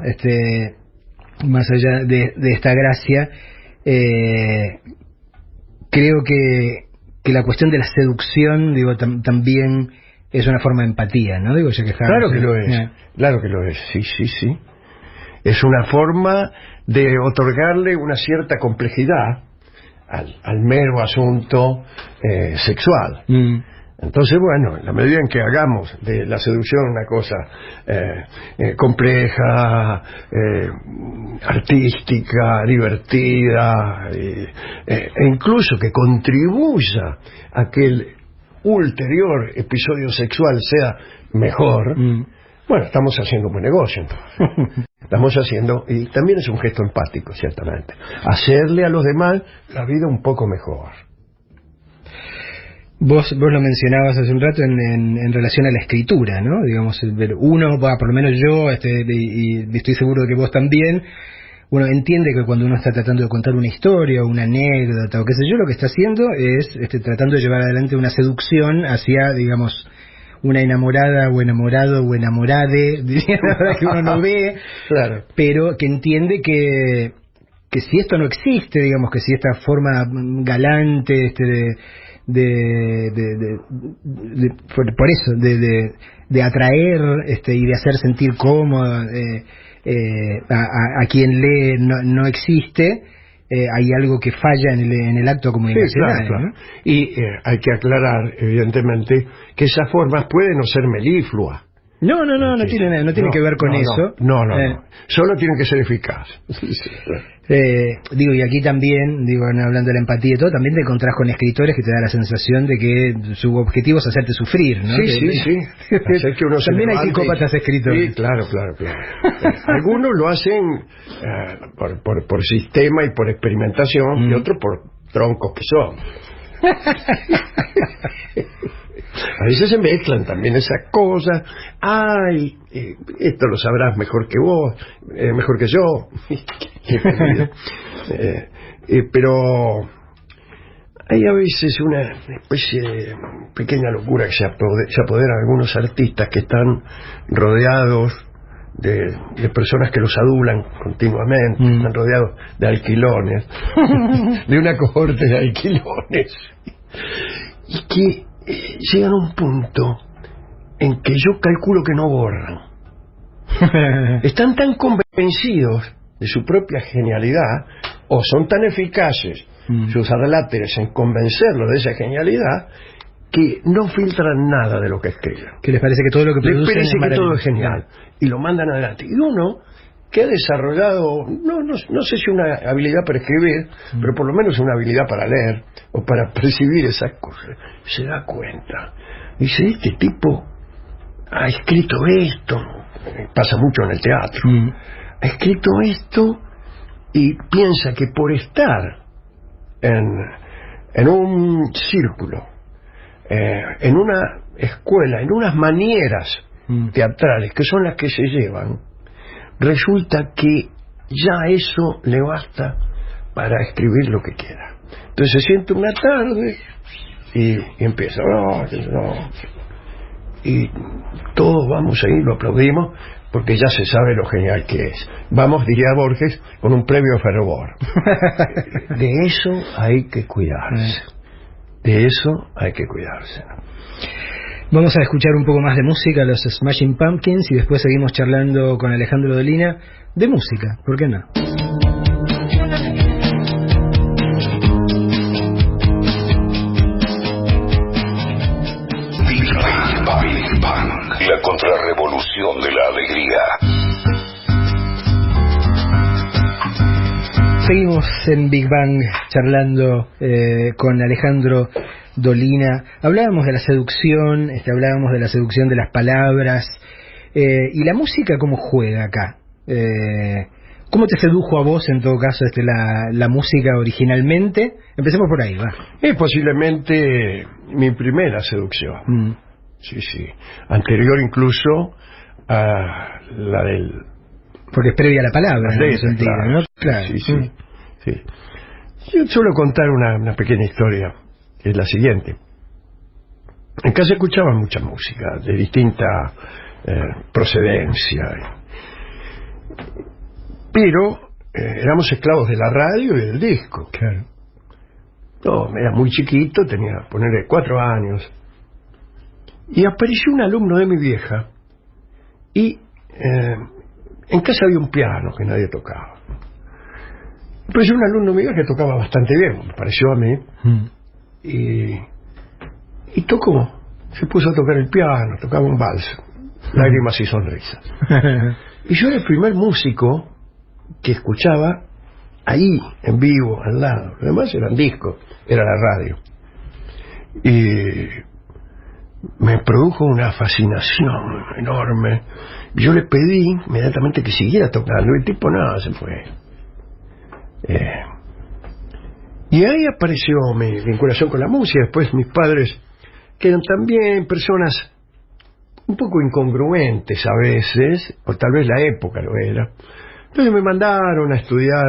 Speaker 2: más allá de esta gracia, creo que la cuestión de la seducción, digo, también es una forma de empatía, ¿no? Digo, ya que
Speaker 3: claro que lo es, claro que lo es, sí. Es una forma de otorgarle una cierta complejidad al mero asunto sexual. Entonces, bueno, en la medida en que hagamos de la seducción una cosa compleja, artística, divertida, e incluso que contribuya a que el ulterior episodio sexual sea mejor, bueno, estamos haciendo un buen negocio, entonces. Estamos haciendo, y también es un gesto empático, ciertamente, hacerle a los demás la vida un poco mejor.
Speaker 2: Vos lo mencionabas hace un rato en relación a la escritura, ¿no? Digamos, uno, por lo menos yo, y estoy seguro de que vos también, uno entiende que cuando uno está tratando de contar una historia, una anécdota, o qué sé yo, lo que está haciendo es tratando de llevar adelante una seducción hacia, digamos, una enamorada o enamorado o enamorade, diría la verdad que uno no ve,
Speaker 3: claro,
Speaker 2: pero que entiende que si esto no existe, digamos, que si esta forma galante por eso de atraer y de hacer sentir cómodo a quien lee no existe, hay algo que falla en el acto comunicacional.
Speaker 3: Sí, claro.
Speaker 2: ¿no?
Speaker 3: Y hay que aclarar, evidentemente, que esas formas pueden no ser melifluas.
Speaker 2: No tiene que ver con eso.
Speaker 3: No. Solo tienen que ser eficaces.
Speaker 2: Y aquí también, hablando de la empatía y todo, también te encontrás con escritores que te da la sensación de que su objetivo es hacerte sufrir, ¿no?
Speaker 3: Sí. Que uno
Speaker 2: también hay psicópatas escritores.
Speaker 3: Sí, claro. Algunos lo hacen por sistema y por experimentación, y otros por troncos que son. A veces se mezclan también esas cosas. Ay, esto lo sabrás mejor que vos, mejor que yo. Pero hay a veces una especie de pequeña locura que se apodera a algunos artistas que están rodeados de personas que los adulan continuamente, están rodeados de alquilones, de una cohorte de alquilones, y que llegan a un punto en que yo calculo que no borran. Están tan convencidos de su propia genialidad, o son tan eficaces sus reláteres en convencerlos de esa genialidad, que no filtran nada de lo que escriben.
Speaker 2: Que les parece que todo lo que producen
Speaker 3: les parece que todo es genial, y lo mandan adelante. Y uno que ha desarrollado, no sé si una habilidad para escribir, pero por lo menos una habilidad para leer o para percibir esas cosas, se da cuenta. Dice, este tipo ha escrito esto, pasa mucho en el teatro, ha escrito esto y piensa que por estar en un círculo, en una escuela, en unas manieras teatrales que son las que se llevan, resulta que ya eso le basta para escribir lo que quiera. Entonces se siente una tarde y empieza, y todos vamos ahí, lo aplaudimos, porque ya se sabe lo genial que es. Vamos, diría Borges, con un previo fervor. De eso hay que cuidarse. De eso hay que cuidarse.
Speaker 2: Vamos a escuchar un poco más de música, los Smashing Pumpkins, y después seguimos charlando con Alejandro Dolina de música, ¿por qué no?
Speaker 4: Big Bang, la contrarrevolución de la alegría.
Speaker 2: Seguimos en Big Bang charlando con Alejandro Dolina. Hablábamos de la seducción, hablábamos de la seducción de las palabras, y la música, ¿cómo juega acá? ¿Cómo te sedujo a vos, en todo caso, la música originalmente? Empecemos por ahí, va.
Speaker 3: Es posiblemente mi primera seducción. Sí. Anterior incluso a la del...
Speaker 2: Porque es previa a la palabra, en ese sentido,
Speaker 3: claro.
Speaker 2: ¿no? Claro.
Speaker 3: Sí. Yo suelo contar una pequeña historia, que es la siguiente. En casa escuchaba mucha música, de distinta procedencia. Pero éramos esclavos de la radio y del disco.
Speaker 2: Claro.
Speaker 3: No, era muy chiquito, tenía, ponerle 4 años. Y apareció un alumno de mi vieja y en casa había un piano que nadie tocaba. Apareció un alumno de mi vieja que tocaba bastante bien, me pareció a mí. Y tocó, se puso a tocar el piano, tocaba un vals, lágrimas y sonrisas. Y yo era el primer músico que escuchaba ahí, en vivo, al lado. Lo demás eran discos, era la radio. Y me produjo una fascinación enorme. Yo le pedí inmediatamente que siguiera tocando, y el tipo nada, se fue. Y ahí apareció mi vinculación con la música. Después mis padres, que eran también personas un poco incongruentes a veces, o tal vez la época lo era. Entonces me mandaron a estudiar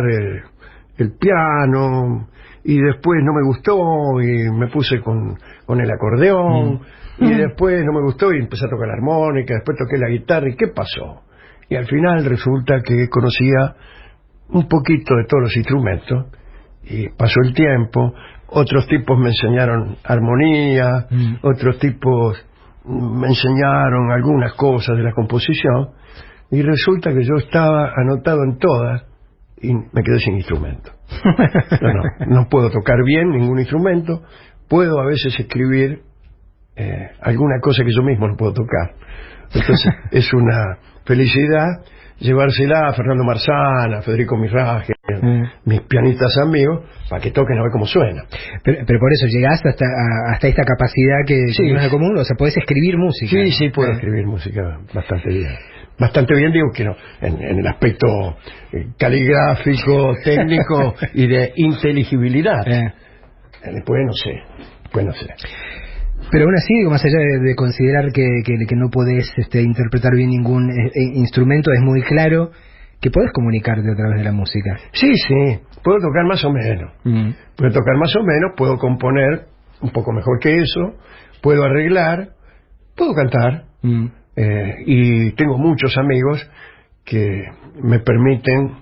Speaker 3: el piano, y después no me gustó y me puse con el acordeón, y después no me gustó y empecé a tocar la armónica, después toqué la guitarra. ¿Y qué pasó? Y al final resulta que conocía un poquito de todos los instrumentos, y pasó el tiempo, otros tipos me enseñaron armonía, otros tipos me enseñaron algunas cosas de la composición, y resulta que yo estaba anotado en todas y me quedé sin instrumento. No puedo tocar bien ningún instrumento, puedo a veces escribir alguna cosa que yo mismo no puedo tocar. Entonces es una felicidad llevársela a Fernando Marzana, a Federico Mirraje, mis pianistas amigos, para que toquen a ver cómo suena.
Speaker 2: Pero por eso llegaste hasta esta capacidad que tenemos en común, o sea, podés escribir música.
Speaker 3: Sí, puedo escribir música bastante bien. Bastante bien, digo que no, en el aspecto caligráfico, técnico y de inteligibilidad. Después no sé.
Speaker 2: Pero aún así, digo, más allá de considerar que no podés interpretar bien ningún instrumento, es muy claro que podés comunicarte a través de la música.
Speaker 3: Sí, puedo tocar más o menos. Puedo tocar más o menos, puedo componer un poco mejor que eso, puedo arreglar, puedo cantar. Y tengo muchos amigos que me permiten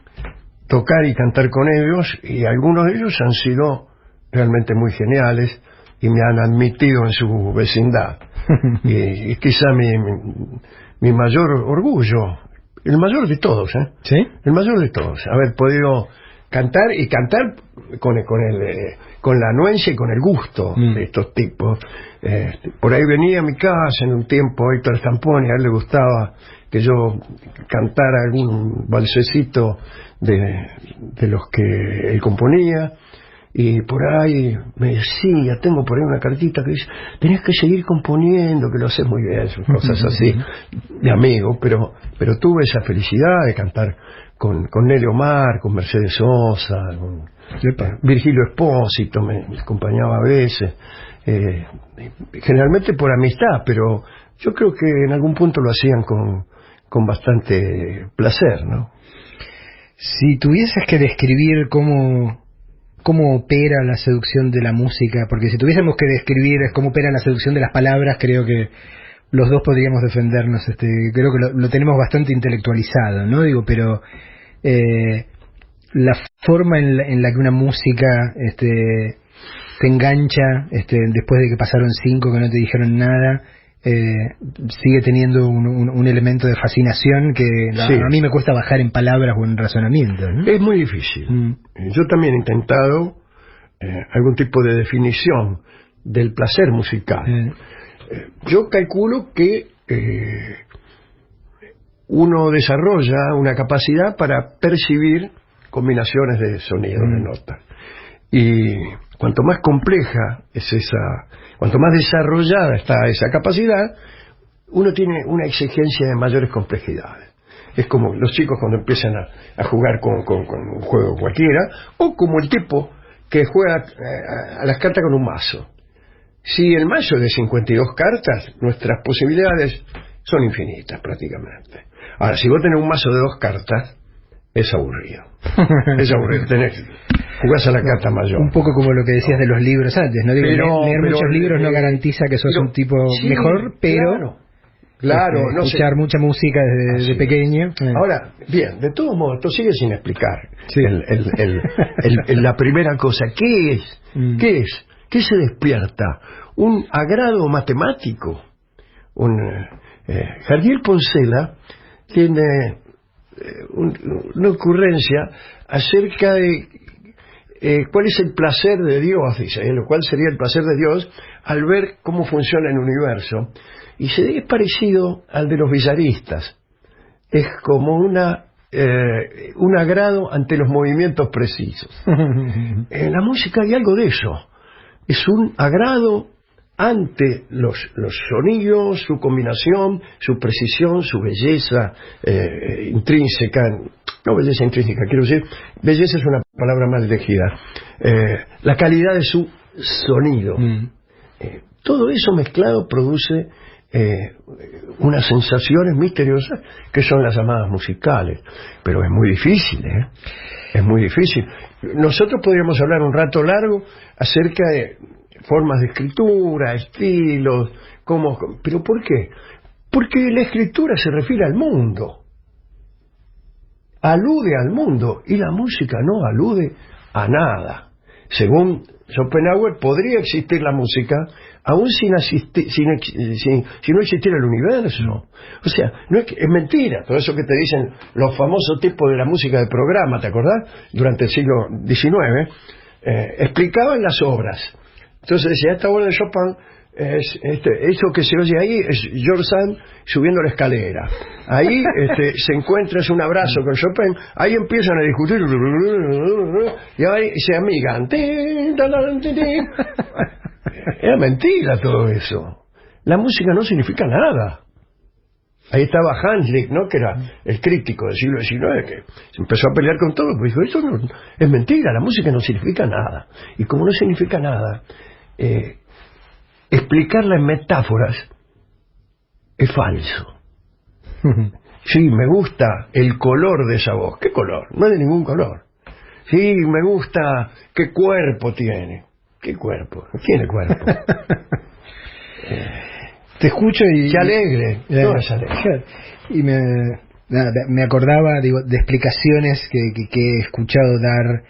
Speaker 3: tocar y cantar con ellos, y algunos de ellos han sido realmente muy geniales y me han admitido en su vecindad. Y quizá mi mayor orgullo, el mayor de todos,
Speaker 2: ¿Sí?
Speaker 3: El mayor de todos, haber podido cantar con la anuencia y con el gusto de estos tipos. Por ahí venía a mi casa en un tiempo Héctor Stamponi, a él le gustaba que yo cantara algún balsecito de los que él componía, y por ahí me decía, tengo por ahí una cartita que dice, tenés que seguir componiendo, que lo haces muy bien, cosas así, de amigo, pero tuve esa felicidad de cantar con Nelly Omar, con Mercedes Sosa, con Virgilio Espósito, me acompañaba a veces, generalmente por amistad, pero yo creo que en algún punto lo hacían con bastante placer, ¿no?
Speaker 2: Si tuvieses que describir cómo opera la seducción de la música, porque si tuviésemos que describir cómo opera la seducción de las palabras, creo que los dos podríamos defendernos, creo que lo tenemos bastante intelectualizado, ¿no? Digo, pero la forma en la que una música te engancha después de que pasaron 5 que no te dijeron nada, sigue teniendo un elemento de fascinación que
Speaker 3: sí.
Speaker 2: A mí me cuesta bajar en palabras o en razonamiento, ¿no?
Speaker 3: Es muy difícil. Yo también he intentado algún tipo de definición del placer musical. Yo calculo que uno desarrolla una capacidad para percibir combinaciones de sonidos, de notas. Y cuanto más compleja es cuanto más desarrollada está esa capacidad, uno tiene una exigencia de mayores complejidades. Es como los chicos cuando empiezan a jugar con un juego cualquiera, o como el tipo que juega a las cartas con un mazo. Si el mazo es de 52 cartas, nuestras posibilidades son infinitas prácticamente. Ahora, si vos tenés un mazo de 2 cartas, es aburrido. Es aburrido. Jugás a la carta mayor.
Speaker 2: Un poco como lo que decías de los libros antes, ¿no? Digo, leer muchos libros no garantiza que sos un tipo mejor, pero
Speaker 3: claro, no
Speaker 2: escuchar mucha música desde pequeño.
Speaker 3: Ahora, bien, de todos modos, esto sigue sin explicar. Sí. La primera cosa, ¿qué es? ¿Qué es? ¿Qué se despierta? ¿Un agrado matemático? Jardiel Poncela tiene una ocurrencia acerca de cuál es el placer de Dios, dice, cuál sería el placer de Dios al ver cómo funciona el universo. Y es parecido al de los villaristas. Es como un agrado ante los movimientos precisos. En la música hay algo de eso. Es un agrado ante los sonidos, su combinación, su precisión, su belleza intrínseca. No belleza intrínseca, quiero decir, belleza es una palabra mal elegida. La calidad de su sonido. Todo eso mezclado produce unas sensaciones misteriosas que son las llamadas musicales. Pero es muy difícil, es muy difícil. Nosotros podríamos hablar un rato largo acerca de formas de escritura, estilos, pero ¿por qué? Porque la escritura se refiere al mundo, alude al mundo, y la música no alude a nada. Según Schopenhauer, podría existir la música aún si no existiera el universo. O sea, es mentira todo eso que te dicen los famosos tipos de la música de programa, ¿te acordás? Durante el siglo XIX explicaban las obras. Entonces decía, esta obra de Chopin, eso que se oye ahí es George Sand subiendo la escalera. Ahí se encuentra, es un abrazo con Chopin, ahí empiezan a discutir y ahí se amigan. Era mentira todo eso. La música no significa nada. Ahí estaba Hanslick, ¿no? Que era el crítico del siglo XIX, que se empezó a pelear con todo, pues dijo, esto no, es mentira, la música no significa nada. Y como no significa nada, explicarla en metáforas es falso. Sí, me gusta el color de esa voz. ¿Qué color? No es de ningún color. Sí, me gusta qué cuerpo tiene. ¿Qué cuerpo? No tiene cuerpo.
Speaker 2: Te escucho y...
Speaker 3: ¡Qué alegre! No es alegre.
Speaker 2: Y me acordaba, digo, de explicaciones que he escuchado dar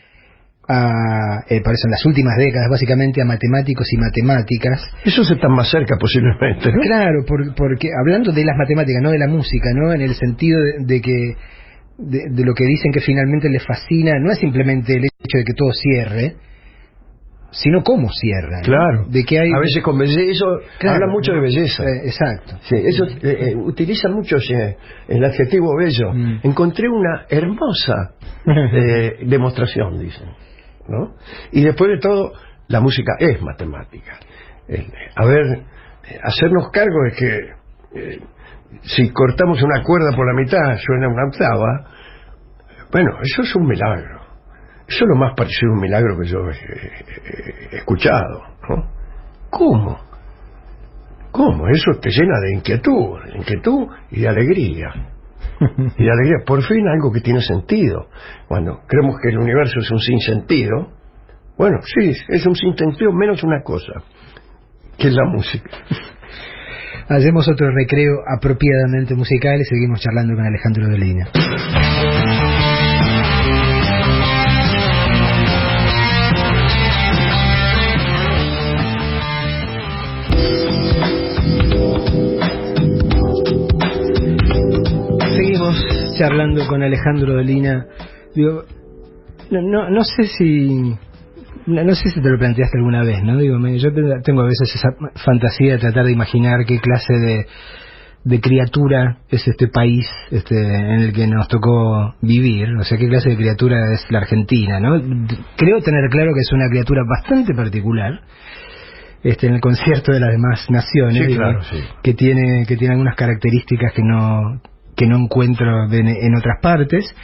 Speaker 2: por eso en las últimas décadas, básicamente, a matemáticos y matemáticas.
Speaker 3: Eso se está más cerca posiblemente, ¿no?
Speaker 2: Claro, porque hablando de las matemáticas, no de la música, ¿no? En el sentido de que de lo que dicen que finalmente les fascina, no es simplemente el hecho de que todo cierre, sino cómo cierra, ¿no?
Speaker 3: Claro.
Speaker 2: De que hay...
Speaker 3: A veces con belleza, eso
Speaker 2: claro,
Speaker 3: habla mucho de belleza.
Speaker 2: Exacto.
Speaker 3: Sí, eso utiliza mucho el adjetivo bello. Encontré una hermosa demostración, dicen. ¿no? Y después de todo, la música es matemática. Hacernos cargo de que si cortamos una cuerda por la mitad suena una octava. Bueno, eso es un milagro. Eso es lo más parecido a un milagro que yo he escuchado, ¿no? ¿Cómo? Eso te llena de inquietud y de alegría. Y de alegría, por fin algo que tiene sentido. Cuando creemos que el universo es un sinsentido, bueno, sí, es un sinsentido menos una cosa, que es la música.
Speaker 2: Hacemos otro recreo apropiadamente musical y seguimos charlando con Alejandro Dolina. Seguimos charlando con Alejandro Dolina. Digo, no sé si te lo planteaste alguna vez, ¿no? Digo, yo tengo a veces esa fantasía de tratar de imaginar qué clase de criatura es este país en el que nos tocó vivir, o sea, qué clase de criatura es la Argentina, ¿no? Creo tener claro que es una criatura bastante particular, en el concierto de las demás naciones,
Speaker 3: sí,
Speaker 2: digo,
Speaker 3: claro, sí.
Speaker 2: que tiene algunas características que no encuentro en otras partes.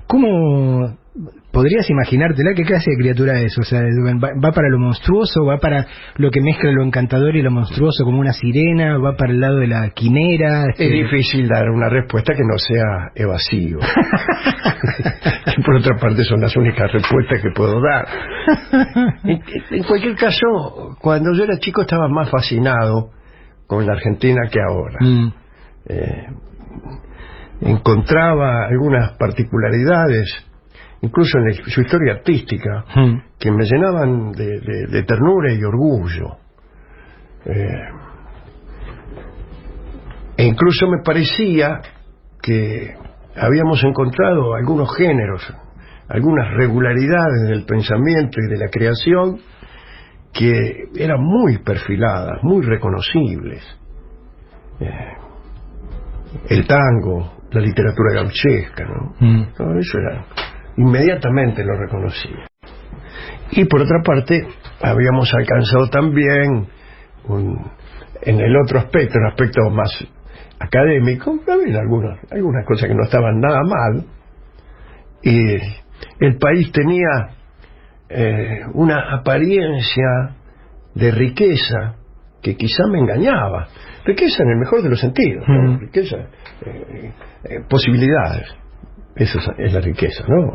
Speaker 2: ¿Cómo podrías imaginártela? ¿Qué clase de criatura es? O sea, ¿va para lo monstruoso? ¿Va para lo que mezcla lo encantador y lo monstruoso como una sirena? ¿Va para el lado de la quimera?
Speaker 3: Es difícil dar una respuesta que no sea evasiva. Que por otra parte son las únicas respuestas que puedo dar. En cualquier caso, cuando yo era chico estaba más fascinado con la Argentina que ahora. Encontraba algunas particularidades, incluso en su historia artística, que me llenaban de ternura y orgullo. E incluso me parecía que habíamos encontrado algunos géneros, algunas regularidades del pensamiento y de la creación que eran muy perfiladas, muy reconocibles. El tango, la literatura gauchesca, ¿no? Todo eso era, inmediatamente lo reconocía. Y por otra parte, habíamos alcanzado también en el otro aspecto, un aspecto más académico, había algunas cosas que no estaban nada mal, y el país tenía una apariencia de riqueza que quizá me engañaba. Riqueza en el mejor de los sentidos, ¿no? Riqueza, posibilidades. Eso es la riqueza, ¿no?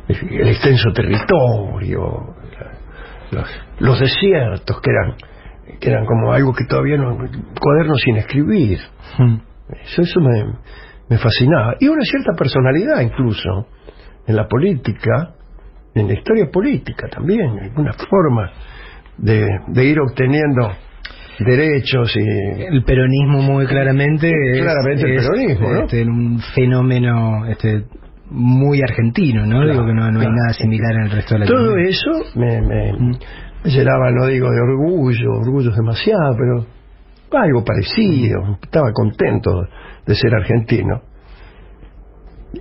Speaker 3: El extenso territorio, los desiertos que eran como algo que todavía no, cuadernos sin escribir. Eso me fascinaba. Y una cierta personalidad incluso en la política, en la historia política también, alguna forma de ir obteniendo derechos. Y
Speaker 2: el peronismo muy claramente
Speaker 3: el peronismo, ¿no?
Speaker 2: Un fenómeno muy argentino, ¿no? Claro, digo que no hay nada similar en el resto de la
Speaker 3: todo eso me llenaba, no digo de orgullo es demasiado, pero algo parecido. Estaba contento de ser argentino.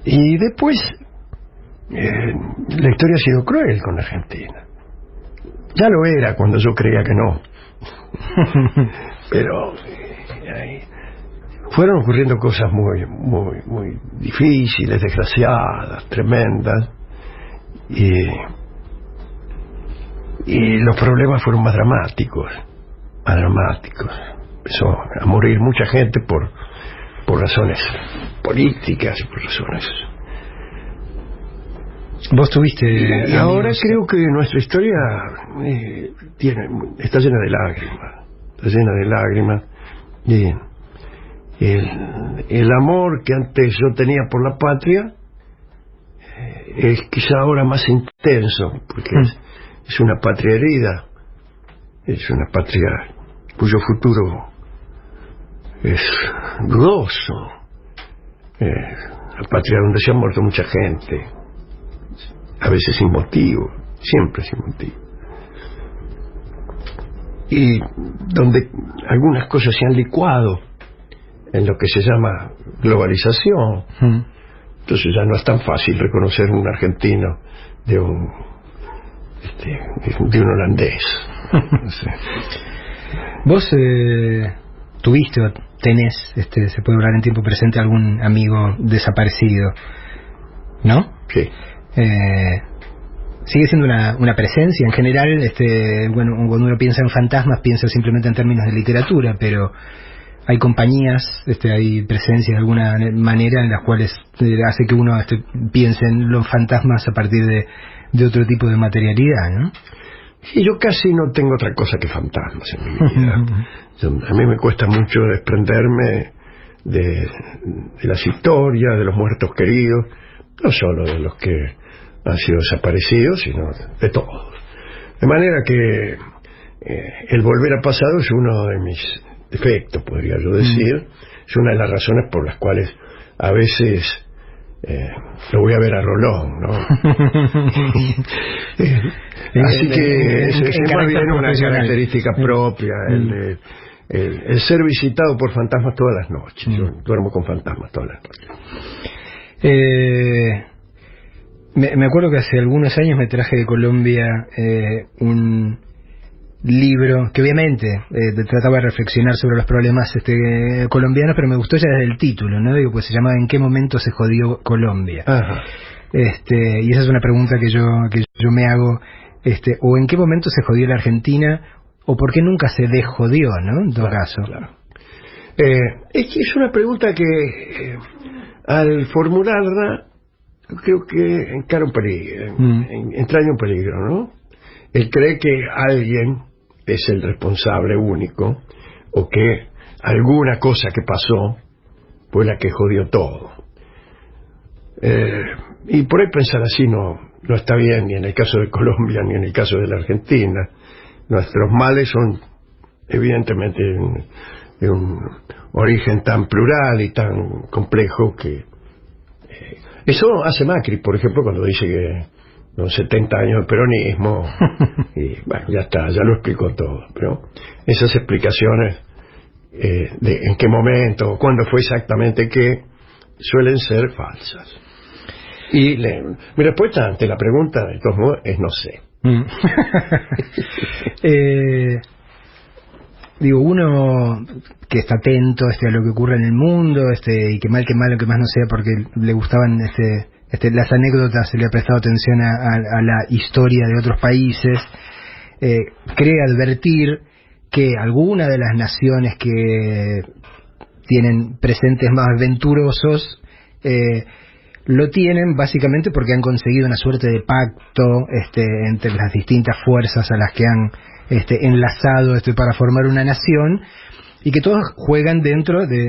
Speaker 3: Y después la historia ha sido cruel con la Argentina. Ya lo era cuando yo creía que no. Pero fueron ocurriendo cosas muy difíciles, desgraciadas, tremendas, y los problemas fueron más dramáticos. Empezó a morir mucha gente por razones políticas, por razones.
Speaker 2: Vos tuviste...
Speaker 3: Y ahora creo que nuestra historia está llena de lágrimas. Y el amor que antes yo tenía por la patria es quizá ahora más intenso, porque es una patria herida, es una patria cuyo futuro es dudoso, la patria donde se ha muerto mucha gente, a veces sin motivo, siempre sin motivo, y donde algunas cosas se han licuado en lo que se llama globalización, Entonces ya no es tan fácil reconocer un argentino de un holandés. No sé.
Speaker 2: ¿Vos tuviste o tenés, se puede hablar en tiempo presente, algún amigo desaparecido? ¿No?
Speaker 3: Sí.
Speaker 2: Sigue siendo una presencia en general. Bueno, cuando uno piensa en fantasmas piensa simplemente en términos de literatura, pero hay compañías, hay presencias de alguna manera en las cuales hace que uno piense en los fantasmas a partir de otro tipo de materialidad, ¿no?
Speaker 3: Sí, yo casi no tengo otra cosa que fantasmas en mi vida. A mí me cuesta mucho desprenderme de las historias, de los muertos queridos, no solo de los que han sido desaparecidos, sino de todos. De manera que el volver al pasado es uno de mis defectos, podría yo decir. Es una de las razones por las cuales a veces lo voy a ver a Rolón, ¿no? Así que es más bien una característica propia, el ser visitado por fantasmas todas las noches. Yo duermo con fantasmas todas las noches.
Speaker 2: Me acuerdo que hace algunos años me traje de Colombia un libro que obviamente trataba de reflexionar sobre los problemas colombianos, pero me gustó ya desde el título, ¿no? Digo, pues se llamaba ¿En qué momento se jodió Colombia?
Speaker 3: Ajá.
Speaker 2: Y esa es una pregunta que yo me hago, o en qué momento se jodió la Argentina, o por qué nunca se desjodió, ¿no? En todo caso. Claro.
Speaker 3: Es una pregunta que al formularla creo que encara un peligro, entraña un peligro, ¿no? Él cree que alguien es el responsable único, o que alguna cosa que pasó fue la que jodió todo. Y por ahí pensar así no está bien, ni en el caso de Colombia, ni en el caso de la Argentina. Nuestros males son evidentemente de un origen tan plural y tan complejo que eso hace Macri, por ejemplo, cuando dice que son 70 años de peronismo y bueno, ya está, ya lo explicó todo, pero esas explicaciones de en qué momento, cuándo fue exactamente qué, suelen ser falsas. Y mi respuesta ante la pregunta, de todos modos, es no sé.
Speaker 2: Digo, uno que está atento a lo que ocurre en el mundo, y que mal que más no sea porque le gustaban las anécdotas, le ha prestado atención a la historia de otros países, cree advertir que alguna de las naciones que tienen presentes más venturosos lo tienen básicamente porque han conseguido una suerte de pacto entre las distintas fuerzas a las que han enlazado para formar una nación, y que todos juegan dentro de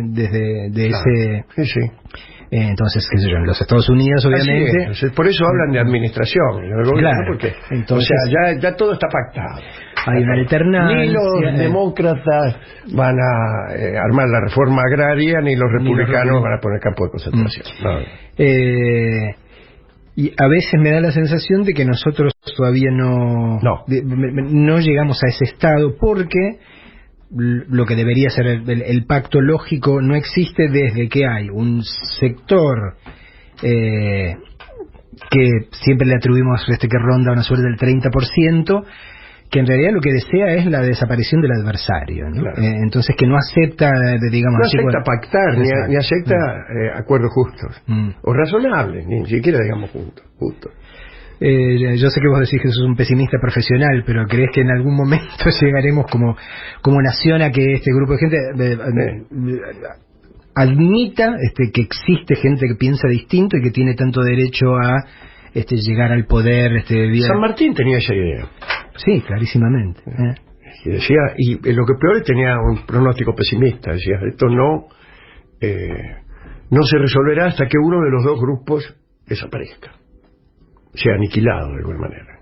Speaker 2: ese...
Speaker 3: Sí.
Speaker 2: Entonces, qué sé yo, en los Estados Unidos, obviamente...
Speaker 3: Por eso hablan de administración,
Speaker 2: claro,
Speaker 3: porque,
Speaker 2: entonces,
Speaker 3: o sea, ya todo está pactado.
Speaker 2: Hay una alternancia.
Speaker 3: Ni los demócratas van a armar la reforma agraria, ni los republicanos van a poner campo de concentración.
Speaker 2: Y a veces me da la sensación de que nosotros todavía no llegamos a ese estado, porque lo que debería ser el pacto lógico no existe desde que hay un sector que siempre le atribuimos que ronda una suerte del 30%, que en realidad lo que desea es la desaparición del adversario, ¿no? Claro. Entonces que no acepta, digamos...
Speaker 3: No acepta pactar, ni acepta acuerdos justos, o razonables, ni siquiera digamos justos.
Speaker 2: Yo sé que vos decís que sos un pesimista profesional, pero ¿crees que en algún momento llegaremos como nación a que este grupo de gente admita que existe gente que piensa distinto y que tiene tanto derecho a llegar al poder?
Speaker 3: San Martín tenía esa idea.
Speaker 2: Sí, clarísimamente.
Speaker 3: Y decía, y lo que peor es tenía un pronóstico pesimista, decía, esto no se resolverá hasta que uno de los dos grupos desaparezca, sea aniquilado de alguna manera.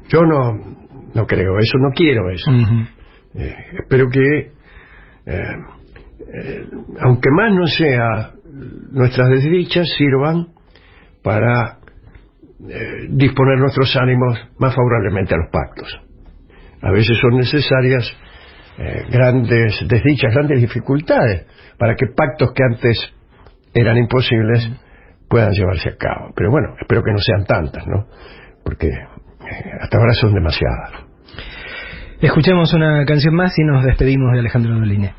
Speaker 3: Yo no creo eso, no quiero eso. Espero que aunque más no sea, nuestras desdichas sirvan para disponer nuestros ánimos más favorablemente a los pactos. A veces son necesarias grandes desdichas, grandes dificultades, para que pactos que antes eran imposibles puedan llevarse a cabo. Pero bueno, espero que no sean tantas, ¿no? Porque hasta ahora son demasiadas.
Speaker 2: Escuchemos una canción más y nos despedimos de Alejandro Dolina.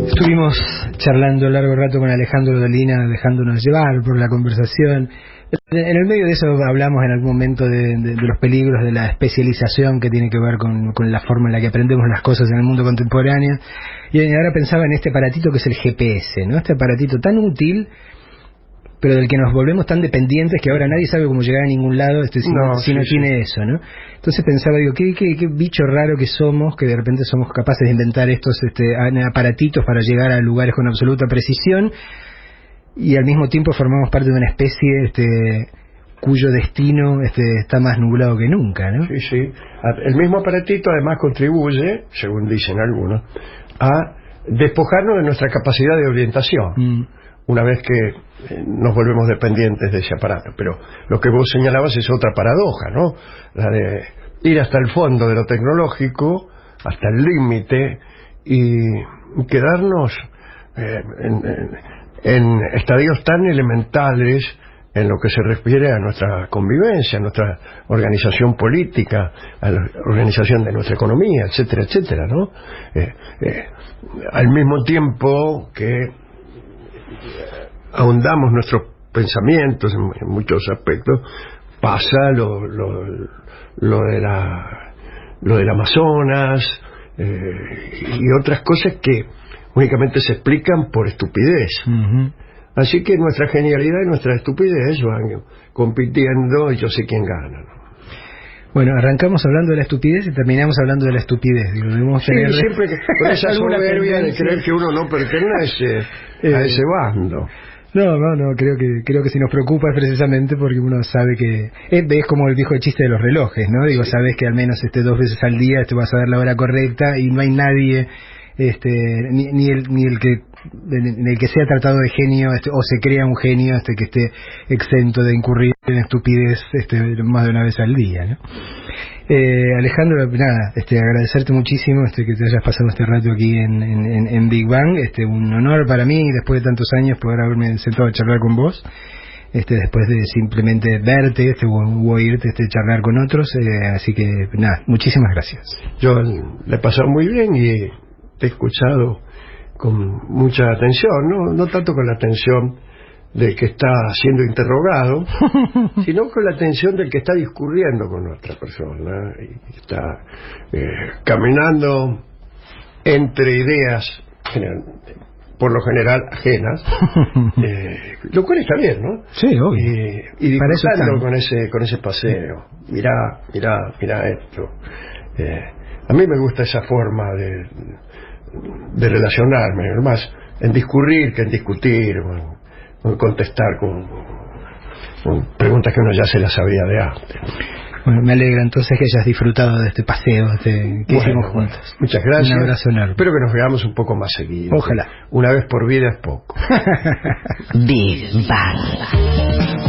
Speaker 2: Estuvimos charlando largo rato con Alejandro Dolina, dejándonos llevar por la conversación. En el medio de eso hablamos en algún momento de los peligros de la especialización que tiene que ver con la forma en la que aprendemos las cosas en el mundo contemporáneo. Y ahora pensaba en este aparatito que es el GPS, ¿no? Este aparatito tan útil, pero del que nos volvemos tan dependientes que ahora nadie sabe cómo llegar a ningún lado si no tiene eso, ¿no? Entonces pensaba, digo, qué bicho raro que somos, que de repente somos capaces de inventar estos aparatitos para llegar a lugares con absoluta precisión, y al mismo tiempo formamos parte de una especie cuyo destino está más nublado que nunca, ¿no?
Speaker 3: Sí, sí. El mismo aparatito además contribuye, según dicen algunos, a despojarnos de nuestra capacidad de orientación. Una vez que nos volvemos dependientes de ese aparato. Pero lo que vos señalabas es otra paradoja, ¿no? La de ir hasta el fondo de lo tecnológico, hasta el límite, y quedarnos en estadios tan elementales en lo que se refiere a nuestra convivencia, a nuestra organización política, a la organización de nuestra economía, etcétera, etcétera, ¿no? Al mismo tiempo que ahondamos nuestros pensamientos en muchos aspectos, pasa lo del Amazonas y otras cosas que únicamente se explican por estupidez. Así que nuestra genialidad y nuestra estupidez van compitiendo, y yo sé quién gana, ¿no?
Speaker 2: Bueno, arrancamos hablando de la estupidez y terminamos hablando de la estupidez. Digo, debemos tener
Speaker 3: siempre con esa soberbia de creer que uno no pertenece a ese bando.
Speaker 2: No, creo que si nos preocupa es precisamente porque uno sabe que es como el viejo chiste de los relojes, ¿no? Digo, sabes que al menos 2 veces al día te vas a dar la hora correcta y no hay nadie ni el que en el que sea tratado de genio o se crea un genio que esté exento de incurrir en estupidez más de una vez al día, ¿no? Alejandro, nada, agradecerte muchísimo que te hayas pasado este rato aquí en Big Bang. Un honor para mí, después de tantos años, poder haberme sentado a charlar con vos, después de simplemente verte o oírte charlar con otros, así que nada, muchísimas gracias.
Speaker 3: Yo le he pasado muy bien y te he escuchado con mucha atención, no tanto con la atención del que está siendo interrogado, sino con la atención del que está discurriendo con nuestra persona y está caminando entre ideas por lo general ajenas, lo cual está bien, ¿no?
Speaker 2: Sí, obvio.
Speaker 3: Y disfrutando con ese paseo. Mirá esto. A mí me gusta esa forma de relacionarme, más en discurrir que en discutir, o en contestar con preguntas que uno ya se las sabía de antes.
Speaker 2: Bueno, me alegra entonces que hayas disfrutado de este paseo que hicimos juntos.
Speaker 3: Muchas gracias.
Speaker 2: Un abrazo enorme.
Speaker 3: Espero que nos veamos un poco más seguido.
Speaker 2: Ojalá.
Speaker 3: Una vez por vida es poco.
Speaker 1: Big Bang.